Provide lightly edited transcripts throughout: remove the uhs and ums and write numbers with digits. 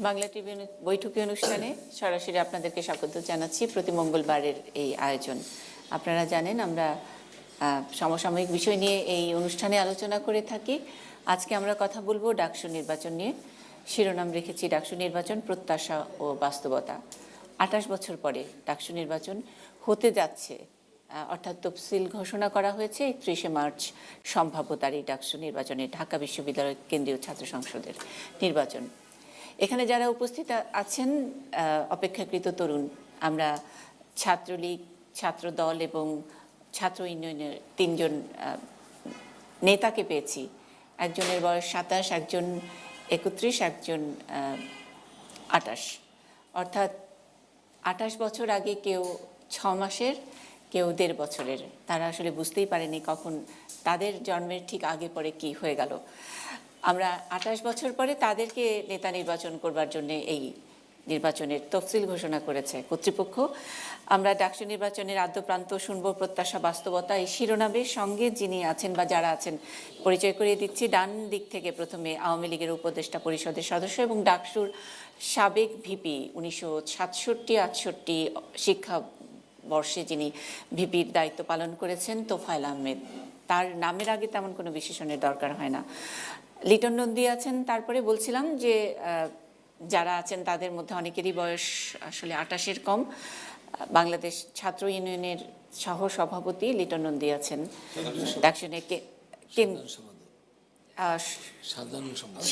Bangla TV বৈঠকি অনুষ্ঠানে সরাসরি আপনাদেরকে স্বাগত জানাচ্ছি। প্রতি মঙ্গলবারের এই আয়োজন, আপনারা জানেন আমরা সমসাময়িক বিষয় নিয়ে এই অনুষ্ঠানে আলোচনা করে থাকি। আজকে আমরা কথা বলবো ডাকসু নির্বাচন নিয়ে। শিরোনাম রেখেছি ডাকসু নির্বাচন, প্রত্যাশা ও বাস্তবতা। 28 বছর পরে ডাকসু নির্বাচন হতে যাচ্ছে, অর্থাৎ তফসিল ঘোষণা করা হয়েছে 31শে মার্চ সম্ভাব্য তারিখ ডাকসু নির্বাচনে, ঢাকা বিশ্ববিদ্যালয় কেন্দ্রীয় ছাত্র সংসদের নির্বাচন। এখানে যারা উপস্থিত আছেন অপেক্ষাকৃত তরুণ, আমরা ছাত্রলীগ, ছাত্র দল এবং ছাত্র ইউনিয়নের 3 জন নেতাকে পেয়েছি। একজনের বয়স 27, একজন 31, একজন 28, অর্থাৎ 28 বছর আগে কেউ 6 মাসের, কেউ 1.5 বছরের। তারা আসলে বুঝতেই পারেনি কখন তাদের জন্মের ঠিক আগে পরে কি হয়ে গেল। আমরা 28 বছর পরে তাদেরকে নেতা নির্বাচন করবার জন্য এই নির্বাচনের তফসিল ঘোষণা করেছে কর্তৃপক্ষ। আমরা ডাকসু নির্বাচনের আদ্যপ্রান্ত শুনব, প্রত্যাশা বাস্তবতা, এই শিরোনামের সঙ্গে যিনি আছেন বা যারা আছেন পরিচয় করিয়ে দিচ্ছি। ডান দিক থেকে প্রথমে আওয়ামী লীগের উপদেষ্টা পরিষদের সদস্য এবং ডাকসুর সাবেক ভিপি, 1967-68 শিক্ষাবর্ষে যিনি ভিপির দায়িত্ব পালন করেছেন, তোফায়েল আহমেদ। তার নামের আগে তেমন কোনো বিশেষণের দরকার হয় না। লিটন নন্দী আছেন। তারপরে বলছিলাম যে যারা আছেন তাদের মধ্যে অনেকেরই বয়স আসলে 28-এর কম। বাংলাদেশ ছাত্র ইউনিয়নের সহ সভাপতি লিটন নন্দী আছেন। ডাকসুনের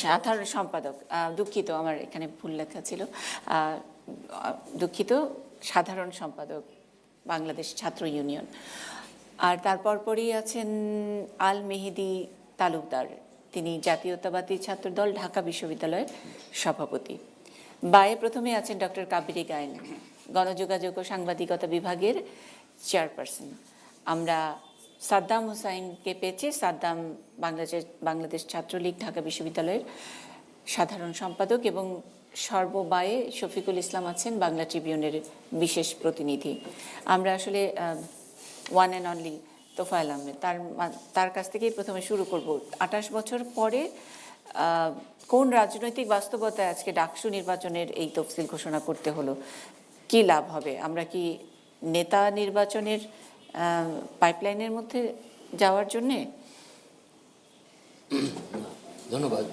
সাধারণ সম্পাদক, দুঃখিত আমার এখানে ভুল লেখা ছিল, দুঃখিত, সাধারণ সম্পাদক বাংলাদেশ ছাত্র ইউনিয়ন। আর তারপর পরই আছেন আল মেহেদি তালুকদার, তিনি জাতীয়তাবাদী ছাত্র দল ঢাকা বিশ্ববিদ্যালয়ের সভাপতি। বায়ে প্রথমে আছেন ডক্টর কাবেরী গায়েন, গণযোগাযোগ ও সাংবাদিকতা বিভাগের চেয়ারপারসন। আমরা সাদ্দাম হোসাইনকে পেয়েছি। সাদ্দাম বাংলাদেশ ছাত্রলীগ ঢাকা বিশ্ববিদ্যালয়ের সাধারণ সম্পাদক। এবং সর্ববায়ে শফিকুল ইসলাম আছেন, বাংলা ট্রিবিউনের বিশেষ প্রতিনিধি। আমরা আসলে one and only Tofail Ahmed, তার কাছ থেকেই প্রথমে শুরু করব। 28 বছর পরে কোন রাজনৈতিক বাস্তবতায় আজকে ডাকসু নির্বাচনের এই তফসিল ঘোষণা করতে হলো? কি লাভ হবে? আমরা কি নেতা নির্বাচনের পাইপলাইনের মধ্যে যাওয়ার জন্যে? ধন্যবাদ।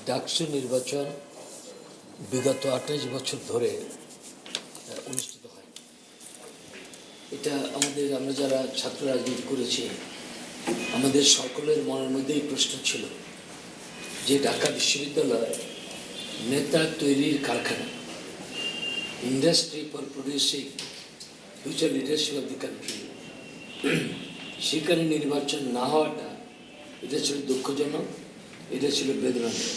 ডাকসু নির্বাচন বিগত 28 বছর ধরে অনুষ্ঠিত হয়। এটা আমরা যারা ছাত্র রাজনীতি করেছি, আমাদের সকলের মনের মধ্যেই প্রশ্ন ছিল যে ঢাকা বিশ্ববিদ্যালয় নেতা তৈরির কারখানা, industry for producing future leadership of the country, সেখানে নির্বাচন না হওয়াটা এটা ছিল দুঃখজনক, এটা ছিল বেদনাদায়ক।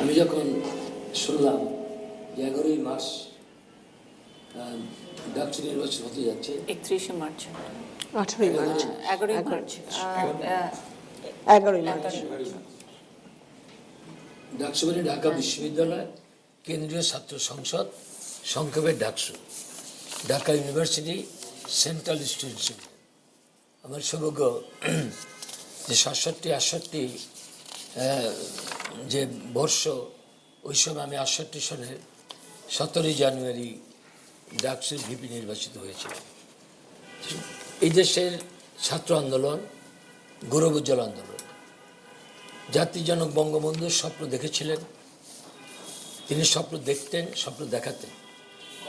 আমি যখন শুনলাম যে 11ই মার্চ ডাকসু নির্বাচন হতে যাচ্ছে, 31শে মার্চ, 11ই মার্চ ডাকসু মানে ঢাকা বিশ্ববিদ্যালয় কেন্দ্রীয় ছাত্র সংসদ, সংক্ষেপে DUCSU, Dhaka university central students union. আমার সৌভাগ্য যে 67-68 যে বর্ষ, ওই সময় আমি 68 সনের 17ই জানুয়ারি ডাকসুর ভিপি নির্বাচিত হয়েছিল। এই দেশের ছাত্র আন্দোলন গৌরবোজ্জ্বল আন্দোলন। জাতির জনক বঙ্গবন্ধু স্বপ্ন দেখেছিলেন, তিনি স্বপ্ন দেখতেন, স্বপ্ন দেখাতেন।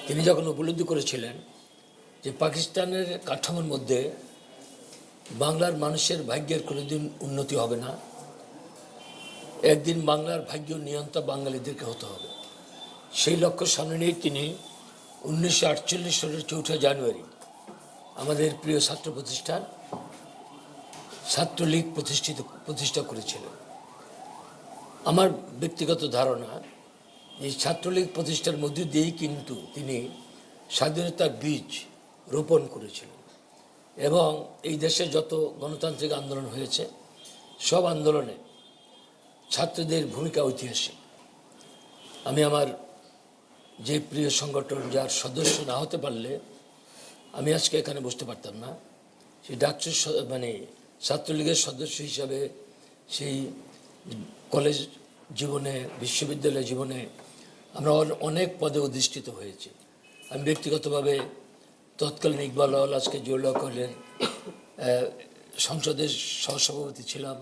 তিনি যখন উপলব্ধি করেছিলেন যে পাকিস্তানের কাঠামোর মধ্যে বাংলার মানুষের ভাগ্যের কোনোদিন উন্নতি হবে না, একদিন বাংলার ভাগ্য নিয়ন্ত্রণ বাঙালিদেরকে হতে হবে, সেই লক্ষ্য সামনে নিয়ে তিনি 1948 সালের 4 জানুয়ারি আমাদের প্রিয় ছাত্র প্রতিষ্ঠান ছাত্রলীগ প্রতিষ্ঠা করেছিলেন। আমার ব্যক্তিগত ধারণা, এই ছাত্রলীগ প্রতিষ্ঠার মধ্য দিয়েই কিন্তু তিনি স্বাধীনতার বীজ রোপণ করেছিলেন। এবং এই দেশে যত গণতান্ত্রিক আন্দোলন হয়েছে, সব আন্দোলনে ছাত্রদের ভূমিকা ঐতিহাসিক। আমি আমার যে প্রিয় সংগঠন, যার সদস্য না হতে পারলে আমি আজকে এখানে বসতে পারতাম না, সেই ডাকসু মানে ছাত্রলীগের সদস্য হিসাবে সেই কলেজ জীবনে, বিশ্ববিদ্যালয় জীবনে আমরা অনেক পদে অধিষ্ঠিত হয়েছি। আমি ব্যক্তিগতভাবে তৎকালীন ইকবাল হল, আজকে জিয়াউল হক হলের সংসদের সহসভাপতি ছিলাম,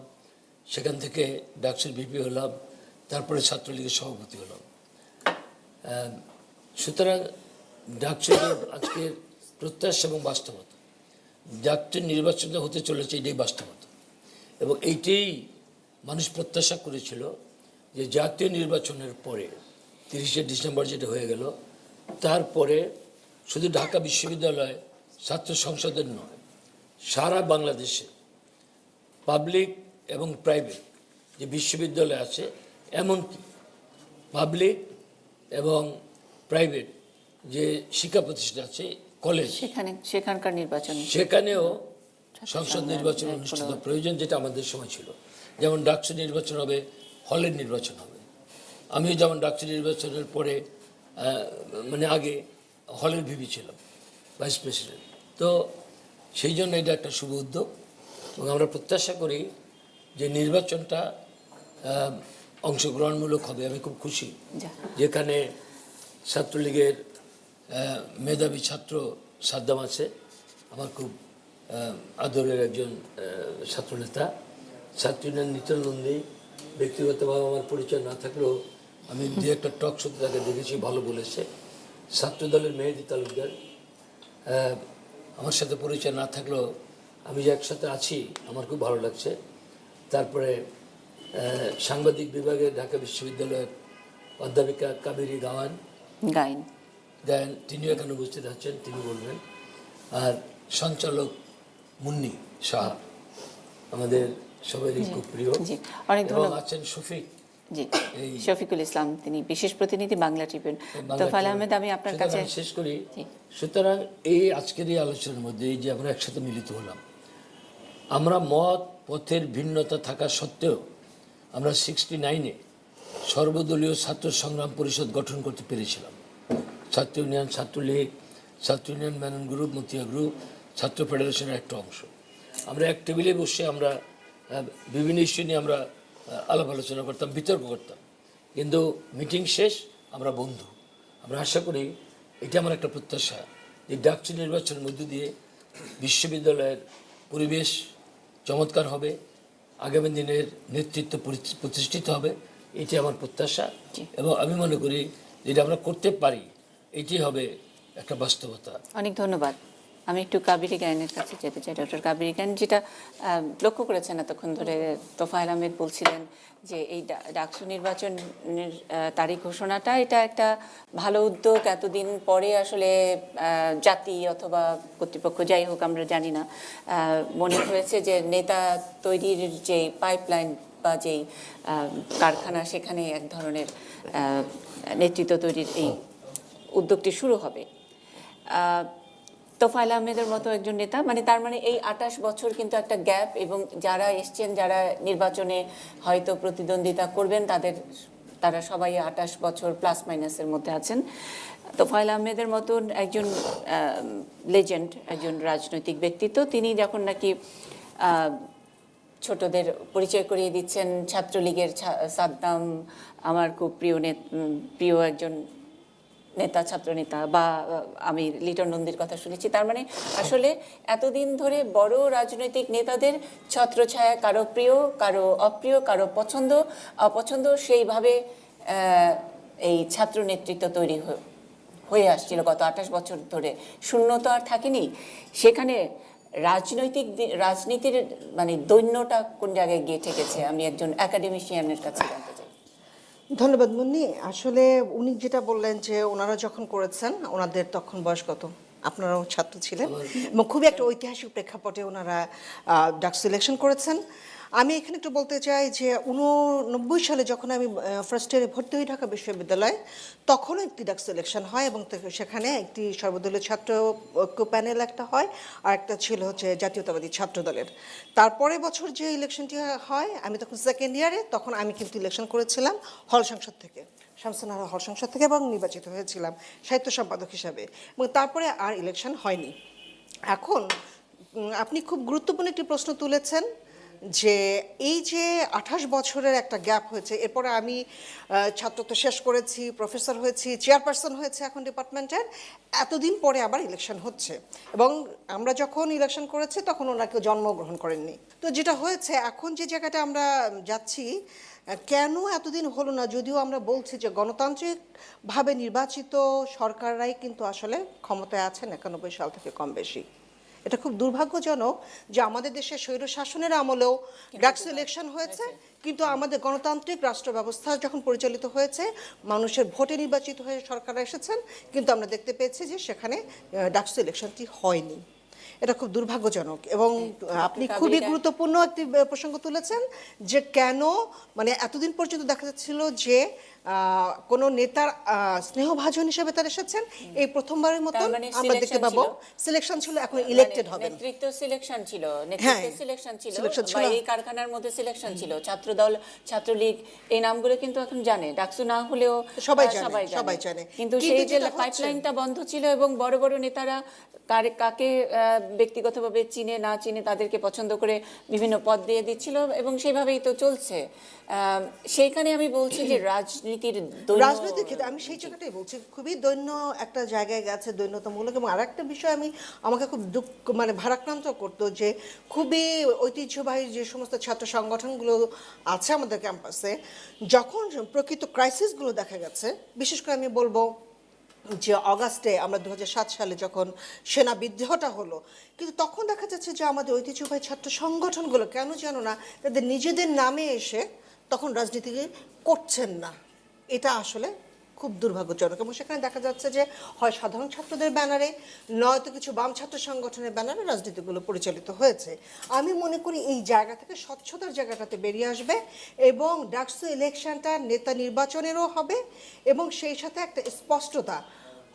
সেখান থেকে ডাকসুর ভিপি হলাম, তারপরে ছাত্রলীগের সভাপতি হলাম। সুতরাং ডাকসুর আজকের প্রত্যাশা এবং বাস্তবতা, ডাকসুর নির্বাচন হতে চলেছে, এটাই বাস্তবতা। এবং এইটাই মানুষ প্রত্যাশা করেছিল যে জাতীয় নির্বাচনের পরে 30শে ডিসেম্বর যেটা হয়ে গেল, তারপরে শুধু ঢাকা বিশ্ববিদ্যালয় ছাত্র সংসদের নয়, সারা বাংলাদেশে পাবলিক এবং প্রাইভেট যে বিশ্ববিদ্যালয় আছে, এমনকি পাবলিক এবং প্রাইভেট যে শিক্ষা প্রতিষ্ঠান আছে, কলেজ, সেখানকার নির্বাচন, সেখানেও সংসদ নির্বাচন অনুষ্ঠিত প্রয়োজন, যেটা আমাদের সময় ছিল। যেমন ডাকসু নির্বাচন হবে, হলের নির্বাচন হবে। আমিও যেমন ডাকসু নির্বাচনের পরে মানে আগে হলের ভিপি ছিলাম, ভাইস প্রেসিডেন্ট। তো সেই জন্য এটা একটা শুভ উদ্যোগ এবং আমরা প্রত্যাশা করি যে নির্বাচনটা অংশগ্রহণমূলক হবে। আমি খুব খুশি যেখানে ছাত্রলীগের মেধাবী ছাত্র সাদ্দাম আছে, আমার খুব আদরের একজন ছাত্রনেতা। ছাত্র ইউনিয়ন নিত্যানন্দী, ব্যক্তিগতভাবে আমার পরিচয় না থাকলেও আমি দু একটা টক শোতে তাকে দেখেছি, ভালো বলেছে। ছাত্রদলের মেহেদি তালুকদার, আমার সাথে পরিচয় না থাকলেও আমি যে একসাথে আছি আমার খুব ভালো লাগছে। তারপরে সাংবাদিক বিভাগে ঢাকা বিশ্ববিদ্যালয়ের অধ্যাপিকা কাবেরী গায়েন, তিনিও এখানে উপস্থিত আছেন, তিনি বলবেন। আর সঞ্চালক মুন্নি সাহা, আমাদের সবারই খুব প্রিয়। অনেক ধন্যবাদ। আছেন শফিক, শফিকুল ইসলাম, তিনি বিশেষ প্রতিনিধি বাংলা ট্রিবিউন। তোফায়েল আহমেদ, আমি আপনার কাছে শেষ করি। সুতরাং এই আজকের এই আলোচনার মধ্যে এই যে আমরা একসাথে মিলিত হলাম, আমরা মত পথের ভিন্নতা থাকা সত্ত্বেও আমরা 69-এ সর্বদলীয় ছাত্র সংগ্রাম পরিষদ গঠন করতে পেরেছিলাম। ছাত্র ইউনিয়ন, ছাত্রলীগ, ছাত্র union Menon group, Matia group, ছাত্র ফেডারেশনের একটা অংশ। আমরা এক টেবিলে বসে আমরা বিভিন্ন ইস্যু নিয়ে আমরা আলাপ আলোচনা করতাম, বিতর্ক করতাম, কিন্তু মিটিং শেষ আমরা বন্ধু। আমরা আশা করি, এটা আমার একটা প্রত্যাশা, যে ডাকসু নির্বাচনের মধ্য দিয়ে বিশ্ববিদ্যালয়ের পরিবেশ চমৎকার হবে, আগামী দিনের নেতৃত্ব প্রতিষ্ঠিত হবে, এটি আমার প্রত্যাশা। এবং আমি মনে করি যেটা আমরা করতে পারি, এটি হবে একটা বাস্তবতা। অনেক ধন্যবাদ। আমি একটু কাবেরী গায়েনের কাছে যেতে চাই। ডক্টর কাবেরী গায়েন, যেটা লক্ষ্য করেছেন এতক্ষণ ধরে তোফায়েল আহমেদ বলছিলেন যে এই ডাকসু নির্বাচনের তারিখ ঘোষণাটা এটা একটা ভালো উদ্যোগ। এতদিন পরে আসলে জাতি অথবা কর্তৃপক্ষ, যাই হোক আমরা জানি না, মনে হয়েছে যে নেতা তৈরির যে পাইপলাইন বা যেই কারখানা, সেখানে এক ধরনের নেতৃত্ব তৈরির এই উদ্যোগটি শুরু হবে। তোফায়েল আহমেদের মতো একজন নেতা, মানে তার মানে এই 28 বছর কিন্তু একটা গ্যাপ, এবং যারা এসছেন, যারা নির্বাচনে হয়তো প্রতিদ্বন্দ্বিতা করবেন, তারা সবাই 28 বছর প্লাস মাইনাসের মধ্যে আছেন। তোফায়েল আহমেদের মতন একজন লেজেন্ড, একজন রাজনৈতিক ব্যক্তিত্ব, তিনি যখন নাকি ছোটদের পরিচয় করিয়ে দিচ্ছেন, ছাত্রলীগের সাদ্দাম আমার খুব প্রিয় একজন নেতা, ছাত্রনেতা, বা আমি লিটন নন্দীর কথা শুনেছি। তার মানে আসলে এতদিন ধরে বড় রাজনৈতিক নেতাদের ছত্রছায়া, কারো প্রিয়, কারো অপ্রিয়, কারো পছন্দ অপছন্দ, সেইভাবে এই ছাত্র নেতৃত্ব তৈরি হয়ে আসছিল গত 28 বছর ধরে। শূন্য তো আর থাকেনি সেখানে। রাজনীতির মানে দৈন্যটা কোন জায়গায় গিয়ে ঠেকেছে, আমি একজন একাডেমিশিয়ানের কাছে জানতে চাই। ধন্যবাদ মুন্নি। আসলে উনি যেটা বললেন যে ওনারা যখন করেছেন, ওনাদের তখন বয়স কত? আপনারাও ছাত্র ছিলেন এবং খুবই একটা ঐতিহাসিক প্রেক্ষাপটে ওনারা ডাকসু ইলেকশন করেছেন। আমি এখানে একটু বলতে চাই যে 89 সালে যখন আমি ফার্স্ট ইয়ারে ভর্তি হই ঢাকা বিশ্ববিদ্যালয়ে, তখনও একটি ডাকসু ইলেকশন হয় এবং সেখানে একটি সর্বদলীয় ছাত্র ঐক্য প্যানেল একটা হয়, আর একটা ছিল হচ্ছে জাতীয়তাবাদী ছাত্র দলের। তারপরে বছর যে ইলেকশনটি হয়, আমি তখন সেকেন্ড ইয়ারে, তখন আমি কিন্তু ইলেকশন করেছিলাম হল সংসদ থেকে, শামসুন্নাহার হল সংসদ থেকে, এবং নির্বাচিত হয়েছিলাম সাহিত্য সম্পাদক হিসাবে, এবং তারপরে আর ইলেকশন হয়নি। এখন আপনি খুব গুরুত্বপূর্ণ একটি প্রশ্ন তুলেছেন যে এই যে 28 বছরের একটা গ্যাপ হয়েছে, এরপরে আমি ছাত্রত্ব শেষ করেছি, প্রফেসর হয়েছি, চেয়ারপারসন হয়েছে এখন ডিপার্টমেন্টের, এতদিন পরে আবার ইলেকশন হচ্ছে, এবং আমরা যখন ইলেকশন করেছি তখন ওরা কেউ জন্মগ্রহণ করেননি। তো যেটা হয়েছে এখন যে জায়গাটা আমরা যাচ্ছি, কেন এতদিন হলো না, যদিও আমরা বলছি যে গণতান্ত্রিকভাবে নির্বাচিত সরকাররাই কিন্তু আসলে ক্ষমতায় আছেন 91 সাল থেকে কম বেশি। এটা খুব দুর্ভাগ্যজনক যে আমাদের দেশে স্বৈর শাসনের আমলেও ডাকসু ইলেকশন হয়েছে, কিন্তু আমাদের গণতান্ত্রিক রাষ্ট্র ব্যবস্থা যখন পরিচালিত হয়েছে, মানুষের ভোটে নির্বাচিত হয়ে সরকার এসেছেন, কিন্তু আমরা দেখতে পেয়েছি যে সেখানে ডাকসু ইলেকশনটি হয়নি। এটা খুব দুর্ভাগ্যজনক, এবং আপনি খুবই গুরুত্বপূর্ণ একটি প্রসঙ্গ তুলেছেন যে কেন মানে এতদিন পর্যন্ত দেখা যাচ্ছিল যে কোনো নেতার স্নেহভাজন হিসেবে তারা এসেছেন, এই প্রথমবারের মতন আমরা দেখতে পাবো সিলেকশন ছিল, এখন ইলেক্টেড হবেন। নেতৃত্ব সিলেকশন ছিল, নেতৃত্ব সিলেকশন ছিল, বা এই কারখানার মধ্যে সিলেকশন ছিল, ছাত্রদল, ছাত্রলীগ, এই নামগুলো কিন্তু এখন জানে, ডাকসু না হলেও সবাই জানে। কিন্তু সেই যে পাইপলাইনটা বন্ধ ছিল এবং বড় বড় নেতারা কাকে ব্যক্তিগতভাবে চিনে না চিনে তাদেরকে পছন্দ করে বিভিন্ন পদ দিয়ে দিচ্ছিল, এবং সেইভাবেই তো চলছে। সেইখানে আমি বলছি যে রাজনীতির ক্ষেত্রে আমি সেই জায়গাটাই বলছি, খুবই দৈন্য একটা জায়গায় গেছে, দৈন্যতামূলক। এবং আরেকটা বিষয় আমাকে খুব দুঃখ মানে ভারাক্রান্ত করতো যে খুবই ঐতিহ্যবাহী যে সমস্ত ছাত্র সংগঠনগুলো আছে আমাদের ক্যাম্পাসে, যখন প্রকৃত ক্রাইসিসগুলো দেখা গেছে, বিশেষ করে আমি বলবো যে অগাস্টে আমরা 2007 সালে যখন সেনা বিদ্রোহটা হলো, কিন্তু তখন দেখা যাচ্ছে যে আমাদের ঐতিহ্যবাহী ছাত্র সংগঠনগুলো কেন জানো না তাদের নিজেদের নামে এসে তখন রাজনীতি করছেন না। এটা আসলে খুব দুর্ভাগ্যজনক, এবং সেখানে দেখা যাচ্ছে যে হয় সাধারণ ছাত্রদের ব্যানারে, নয়তো কিছু বাম ছাত্র সংগঠনের ব্যানারে রাজনীতিগুলো পরিচালিত হয়েছে। আমি মনে করি এই জায়গা থেকে স্বচ্ছতার জায়গাটাতে বেরিয়ে আসবে, এবং ডাকসু ইলেকশনটা নেতা নির্বাচনেরও হবে, এবং সেই সাথে একটা স্পষ্টতা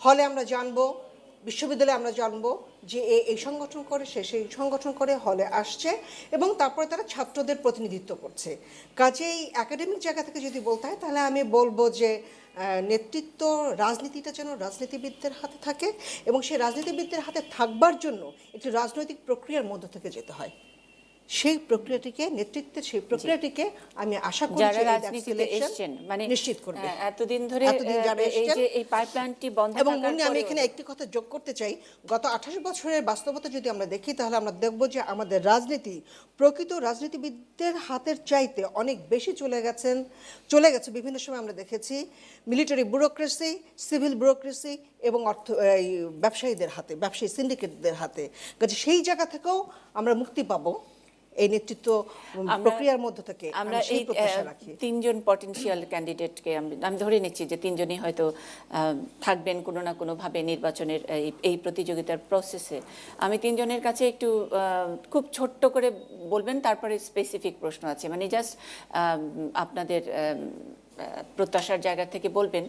হলে আমরা জানবো, বিশ্ববিদ্যালয়ে আমরা জানবো যে এই সংগঠন করে, সে সেই সংগঠন করে হলে আসছে, এবং তারপরে তারা ছাত্রদের প্রতিনিধিত্ব করছে। কাজেই একাডেমিক জায়গা থেকে যদি বলতে হয় তাহলে আমি বলবো যে নেতৃত্ব রাজনীতিটা যেন রাজনীতিবিদদের হাতে থাকে, এবং সেই রাজনীতিবিদদের হাতে থাকবার জন্য একটি রাজনৈতিক প্রক্রিয়ার মধ্য থেকে যেতে হয়। সেই প্রক্রিয়াটিকে, নেতৃত্বের সেই প্রক্রিয়াটিকে আমি আশা করি যারা রাজনীতিতে এসেছেন মানে নিশ্চিত করবে। এতদিন ধরে এই যে এই পাইপলাইনটি বন্ধ এবং থাকার পরেও আমি এখানে একটি কথা যোগ করতে চাই, গত 28 বছরের বাস্তবতা যদি আমরা দেখি তাহলে আমরা দেখব যে আমাদের রাজনীতি প্রকৃত রাজনীতিবিদদের হাতের চাইতে অনেক বেশি চলে গেছে। বিভিন্ন সময় আমরা দেখেছি মিলিটারি ব্যুরোক্রেসি, সিভিল ব্যুরোক্রেসি এবং ব্যবসায়ীদের হাতে, ব্যবসায়ী সিন্ডিকেটদের হাতে। কাজে সেই জায়গা থেকেও আমরা মুক্তি পাবো এই নেতৃত্ব প্রক্রিয়ার মধ্যে থেকে। আমরা এই তিনজন পটেনশিয়াল ক্যান্ডিডেটকে আমি ধরে নিচ্ছি যে তিনজনই হয়তো থাকবেন কোনো না কোনোভাবে নির্বাচনের এই প্রতিযোগিতার প্রসেসে। আমি তিনজনের কাছে একটু খুব ছোট্ট করে বলবেন, তারপরে স্পেসিফিক প্রশ্ন আছে, মানে জাস্ট আপনাদের প্রত্যাশার জায়গা থেকে বলবেন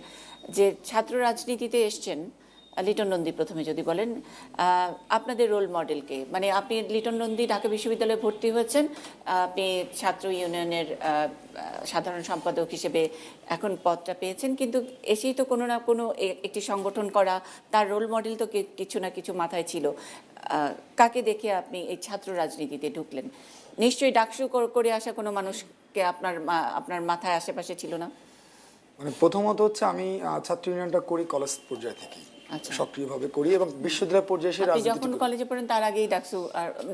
যে ছাত্র রাজনীতিতে এসছেন, লিটন নন্দী প্রথমে যদি বলেন আপনাদের রোল মডেলকে, মানে আপনি লিটন নন্দী ঢাকা বিশ্ববিদ্যালয়ে ভর্তি হয়েছেন, আপনি ছাত্র ইউনিয়নের সাধারণ সম্পাদক হিসেবে এখন পদটা পেয়েছেন, কিন্তু এসেই তো কোনো না কোনো একটি সংগঠন করা, তার রোল মডেল তো কিছু না কিছু মাথায় ছিল। কাকে দেখে আপনি এই ছাত্র রাজনীতিতে ঢুকলেন? নিশ্চয়ই ডাকসু করে আসা কোনো মানুষকে আপনার মাথায় আশেপাশে ছিল না? মানে প্রথমত হচ্ছে আমি ছাত্র ইউনিয়নটা করি কলেজ পর্যায় থেকে, সক্রিয়ভাবে করি, এবং বিশ্ববিদ্যালয় পর্যায়ে এসে রাজনীতি যখন কলেজে পড়েন তার আগেই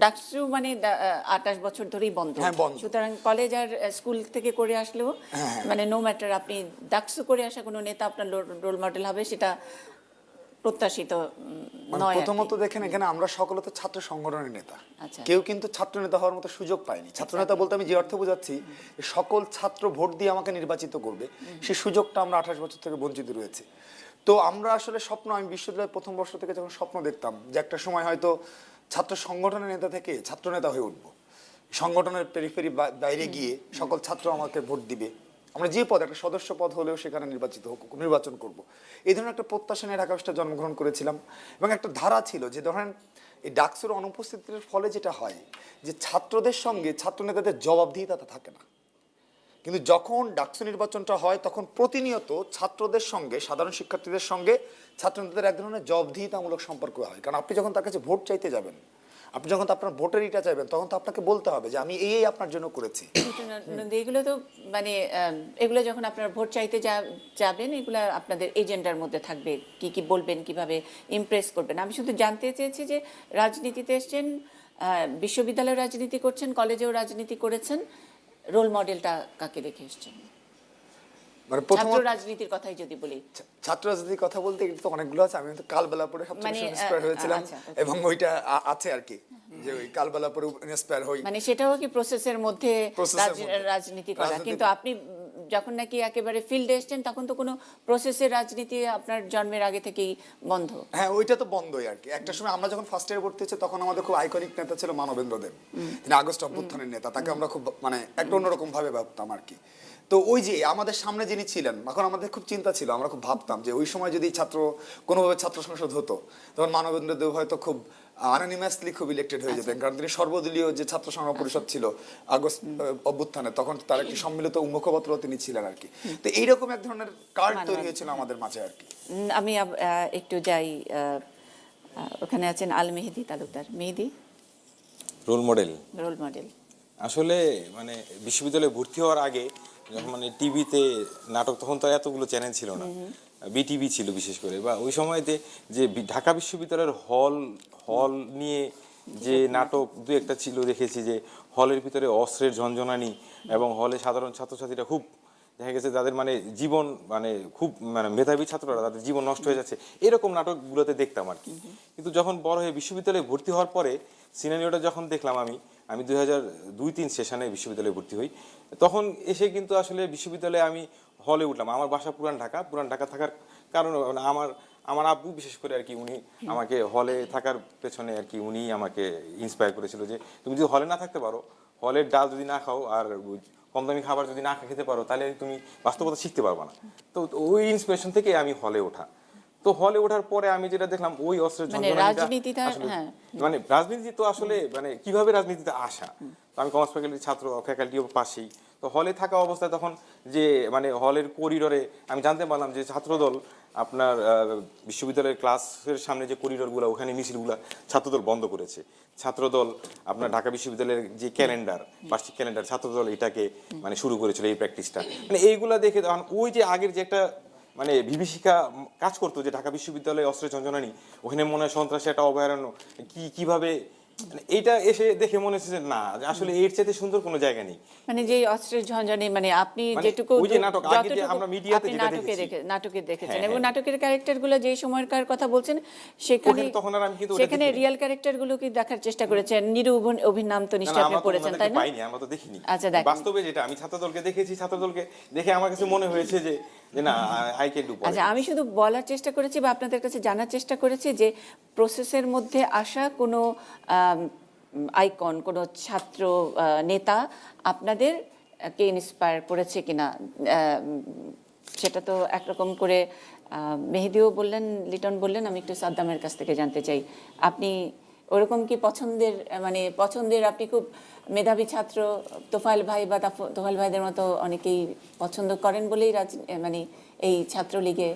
ডাকসু মানে 28 বছর ধরেই বন্ধ। সুতরাং কলেজ আর স্কুল থেকে করে আসলেও মানে নো ম্যাটার, আপনি ডাকসু করে আসা কোনো নেতা আপনার রোল মডেল হবে, সেটা প্রত্যাশিত নয়। প্রথমত দেখেন এখানে আমরা সকলে তো ছাত্র সংগঠনের নেতা, কেউ কিন্তু ছাত্র নেতা হওয়ার মতো সুযোগ পায়নি। ছাত্র নেতা বলতে আমি যে অর্থে বোঝাচ্ছি, সকল ছাত্র ভোট দিয়ে আমাকে নির্বাচিত করবে, সেই সুযোগটা আমরা 28 বছর থেকে বঞ্চিত রয়েছে। তো আমরা আসলে আমি বিশ্ববিদ্যালয়ের প্রথম বর্ষ থেকে যখন স্বপ্ন দেখতাম যে একটা সময় হয়তো ছাত্র সংগঠনের নেতা থেকে ছাত্র নেতা হয়ে উঠবো, সংগঠনের পেরিফেরি বাইরে গিয়ে সকল ছাত্র আমাকে ভোট দিবে, আমরা যে পদ, একটা সদস্য পদ হলেও সেখানে নির্বাচন করব, এই ধরনের একটা প্রত্যাশা নিয়ে ঢাকা বিশ্ববিদ্যালয়ে জন্মগ্রহণ করেছিলাম। এবং একটা ধারা ছিল যে ধরেন এই ডাকসুর অনুপস্থিতির ফলে যেটা হয় যে ছাত্রদের সঙ্গে ছাত্র নেতাদের জবাবদিহিতা থাকে না, কিন্তু যখন ডাকসু নির্বাচনটা হয় তখন প্রতিনিয়ত ছাত্রদের সঙ্গে, সাধারণ শিক্ষার্থীদের সঙ্গে ছাত্র নেতাদের এক ধরনের জবাবদিহিতামূলক সম্পর্ক হয়। কারণ আপনি যখন তার কাছে ভোট চাইতে যাবেন, আপনি যখন তো আপনার ভোটের ইটা চাইবেন তখন তো আপনাকে বলতে হবে যে আমি এই আপনার জন্য করেছি। এগুলো তো মানে এগুলো যখন আপনারা ভোট চাইতে যাবেন এগুলো আপনাদের এজেন্ডার মধ্যে থাকবে, কি কি বলবেন, কিভাবে ইমপ্রেস করবেন। আমি শুধু জানতে চেয়েছি যে রাজনীতিতে এসছেন, বিশ্ববিদ্যালয়ে রাজনীতি করছেন, কলেজেও রাজনীতি করেছেন, রোল মডেলটা কাকে রেখে এসছেন? মানে ছাত্র রাজনীতির কথাই যদি বলি, ছাত্র রাজনীতির কথা বলতে এগুলো তো অনেকগুলো আছে। আমি কিন্তু কালবেলা পরে সবচেয়ে বেশি ইন্সপায়ার হয়েছিলাম, আচ্ছা, এবং ওইটা আছে আর কি, যে ওই কালবেলা পরে ইন্সপায়ার হই। মানে সেটাও কি প্রসেসের মধ্যে রাজনীতি করা? কিন্তু আপনি যখন নাকি একেবারে ফিল্ডে এসছেন তখন তো কোনো প্রসেসের রাজনীতি আপনার জন্মের আগে থেকেই বন্ধ। হ্যাঁ, ওইটা তো বন্ধই আর কি। একটা সময় আমরা যখন ফার্স্ট ইয়ারে ভর্তি হচ্ছে তখন আমাদের খুব আইকনিক নেতা ছিল মানবেন্দ্র দেব, তিনি আগস্ট অভ্যুত্থানের নেতা। তাকে আমরা খুব মানে একটা অন্যরকম ভাবে ভাবতাম আর কি। তো ওই যে আমাদের সামনে যিনি ছিলেন, এখন আমাদের খুব চিন্তা ছিল, আমরা খুব ভাবতাম যে ওই সময় যদি কোনোভাবে ছাত্র সংসদ হতো তখন মানবেন্দ্র দেব হয়তো খুব আনঅনিমাসলি খুব ইলেক্টেড হয়ে যেতেন, কারণ তিনি সর্বদলীয় যে ছাত্র সংগ্রাম পরিষদ ছিল আগস্ট অভ্যুত্থানে, তখন তার একটি সম্মিলিত মুখপত্র তিনি ছিলেন আর কি। তো এইরকম এক ধরনের কার্ড তৈরি হয়েছিল আমাদের মাঝে আর কি। আমি একটু যাই, ওখানে আছেন আল মেহেদি তালুকদার। মেহেদি, রোল মডেল আসলে মানে বিশ্ববিদ্যালয়ে ভর্তি হওয়ার আগে যখন মানে টিভিতে নাটক, তখন তো এতগুলো চ্যানেল ছিল না, বিটিভি ছিল বিশেষ করে, বা ওই সময়তে যে ঢাকা বিশ্ববিদ্যালয়ের হল নিয়ে যে নাটক দু একটা ছিল দেখেছি, যে হলের ভিতরে অস্ত্রের ঝনঝনানি এবং হলে সাধারণ ছাত্রছাত্রীরা খুব দেখা গেছে তাদের মানে জীবন মানে খুব মানে মেধাবী ছাত্ররা তাদের জীবন নষ্ট হয়ে যাচ্ছে, এরকম নাটকগুলোতে দেখতাম আর কি। কিন্তু যখন বড় হয়ে বিশ্ববিদ্যালয়ে ভর্তি হওয়ার পরে সিনারিওটা যখন দেখলাম, আমি 2002-03 সেশনে বিশ্ববিদ্যালয়ে ভর্তি হই, তখন এসে কিন্তু আসলে বিশ্ববিদ্যালয়ে আমি হলে উঠলাম। আমার বাসা পুরান ঢাকা থাকার কারণে আমার আব্বু বিশেষ করে আর কি, উনি আমাকে হলে থাকার পেছনে আর কি উনি আমাকে ইন্সপায়ার করেছিল যে তুমি যদি হলে না থাকতে পারো, হলের ডাল যদি না খাও আর কম দামি খাবার যদি না খেতে পারো, তাহলে তুমি বাস্তবতা শিখতে পারবে না। তো ওই ইন্সপিরেশন থেকে আমি হলে ওঠা। তো হলে ওঠার পরে আমি যেটা দেখলাম, ওই অস্ত্রের মানে রাজনীতি তো আসলে মানে কিভাবে রাজনীতিতে আসা। তো আমি কমার্স ফ্যাকাল্টির ছাত্র, ফ্যাকাল্টিও পাশেই। তো হলে থাকা অবস্থায় তখন যে মানে হলের করিডোরে আমি জানতে পারলাম যে ছাত্রদল আপনার বিশ্ববিদ্যালয়ের ক্লাসের সামনে যে করিডোরগুলো, ওখানে মিছিলগুলো ছাত্রদল বন্ধ করেছে। ছাত্রদল আপনার ঢাকা বিশ্ববিদ্যালয়ের যে ক্যালেন্ডার, বার্ষিক ক্যালেন্ডার, ছাত্রদল এটাকে মানে শুরু করেছিল এই প্র্যাকটিসটা। মানে এইগুলা দেখে তখন ওই যে আগের যে একটা মানে বিভীষিকা কাজ করতো যে ঢাকা বিশ্ববিদ্যালয়ে অস্ত্রের ঝনঝনানি, ওখানে মনে হয় সন্ত্রাসী একটা অভয়ারণ্য, কিভাবে এইটা এসে দেখে মনে হচ্ছে যে না, আসলে এর চাইতে সুন্দর কোনো জায়গা নেই। মানে যে অস্ত্রের ঝনঝনানি, মানে আপনি যেটুকু ওই যে নাটক আগে যে আমরা মিডিয়াতে যেটা নাটকে দেখেছেন এবং নাটকের ক্যারেক্টারগুলো যে সময়কার কথা বলছেন সেখানে রিয়েল ক্যারেক্টারগুলো কি দেখার চেষ্টা করেছেন? নিরু অভিনয় তো নিশ্চয়ই আপনি করেছেন, তাই না? পাইনি, আমরা তো দেখিনি। আচ্ছা, দেখেন বাস্তবে যেটা আমি ছাত্রদলকে দেখেছি, ছাত্রদলকে দেখে আমার কাছে মনে হয়েছে যে না, আই ক্যান ডু। আচ্ছা, আমি শুধু বলার চেষ্টা করেছি বা আপনাদের কাছে জানার চেষ্টা করেছি যে প্রসেসের মধ্যে আসা কোনো আইকন, কোনো ছাত্র নেতা আপনাদের কে ইন্সপায়ার করেছে কিনা। সেটা তো একরকম করে মেহেদিও বললেন, লিটন বললেন, আমি একটু সাদ্দামের কাছ থেকে জানতে চাই, আপনি ওরকম কি পছন্দের আপনি খুব মেধাবী ছাত্র তোফায়েল ভাই বা তোফায়েল ভাইদের মতো অনেকেই পছন্দ করেন বলেই মানে এই ছাত্রলীগে?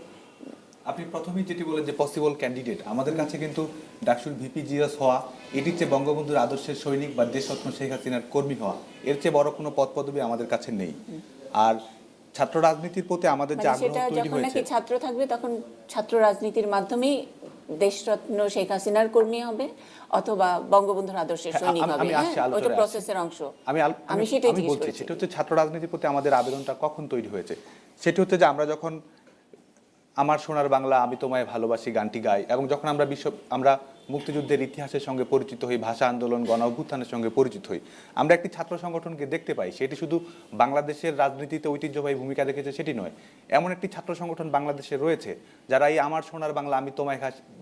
আপনি প্রথমেই যেটি বলেন যে পসিবল ক্যান্ডিডেট, আমাদের কাছে কিন্তু ডাকসুর ভিপিজিএস হওয়া, এটির চেয়ে বঙ্গবন্ধুর আদর্শের সৈনিক বা দেশরত্ন শেখ হাসিনার কর্মী হওয়া, এর চেয়ে বড় কোনো পদ পদবি আমাদের কাছে নেই। আর ছাত্র রাজনীতির প্রতি আমাদের যে আগ্রহ তৈরি হয়েছে, যখন ছাত্র থাকবে তখন ছাত্র রাজনীতির মাধ্যমেই দেশরত্ন শেখ হাসিনার কর্মী হবে অথবা বঙ্গবন্ধুর আদর্শের সৈনিক হবে। ওটা প্রসেসের অংশ। আমি সেটাই বলছি, সেটা হচ্ছে ছাত্র রাজনীতির প্রতি আমাদের আবেদনটা কখন তৈরি হয়েছে। সেটি হচ্ছে যে আমরা যখন আমার সোনার বাংলা আমি তোমায় ভালোবাসি গানটি গাই, এবং যখন আমরা মুক্তিযুদ্ধের ইতিহাসের সঙ্গে পরিচিত হই, ভাষা আন্দোলন, গণ অভ্যুত্থানের সঙ্গে পরিচিত হই, আমরা একটি ছাত্র সংগঠনকে দেখতে পাই। সেটি শুধু বাংলাদেশের রাজনীতিতে ঐতিহ্যবাহী ভূমিকা রেখেছে সেটি নয়, এমন একটি ছাত্র সংগঠন বাংলাদেশে রয়েছে যারা এই আমার সোনার বাংলা আমি তোমায়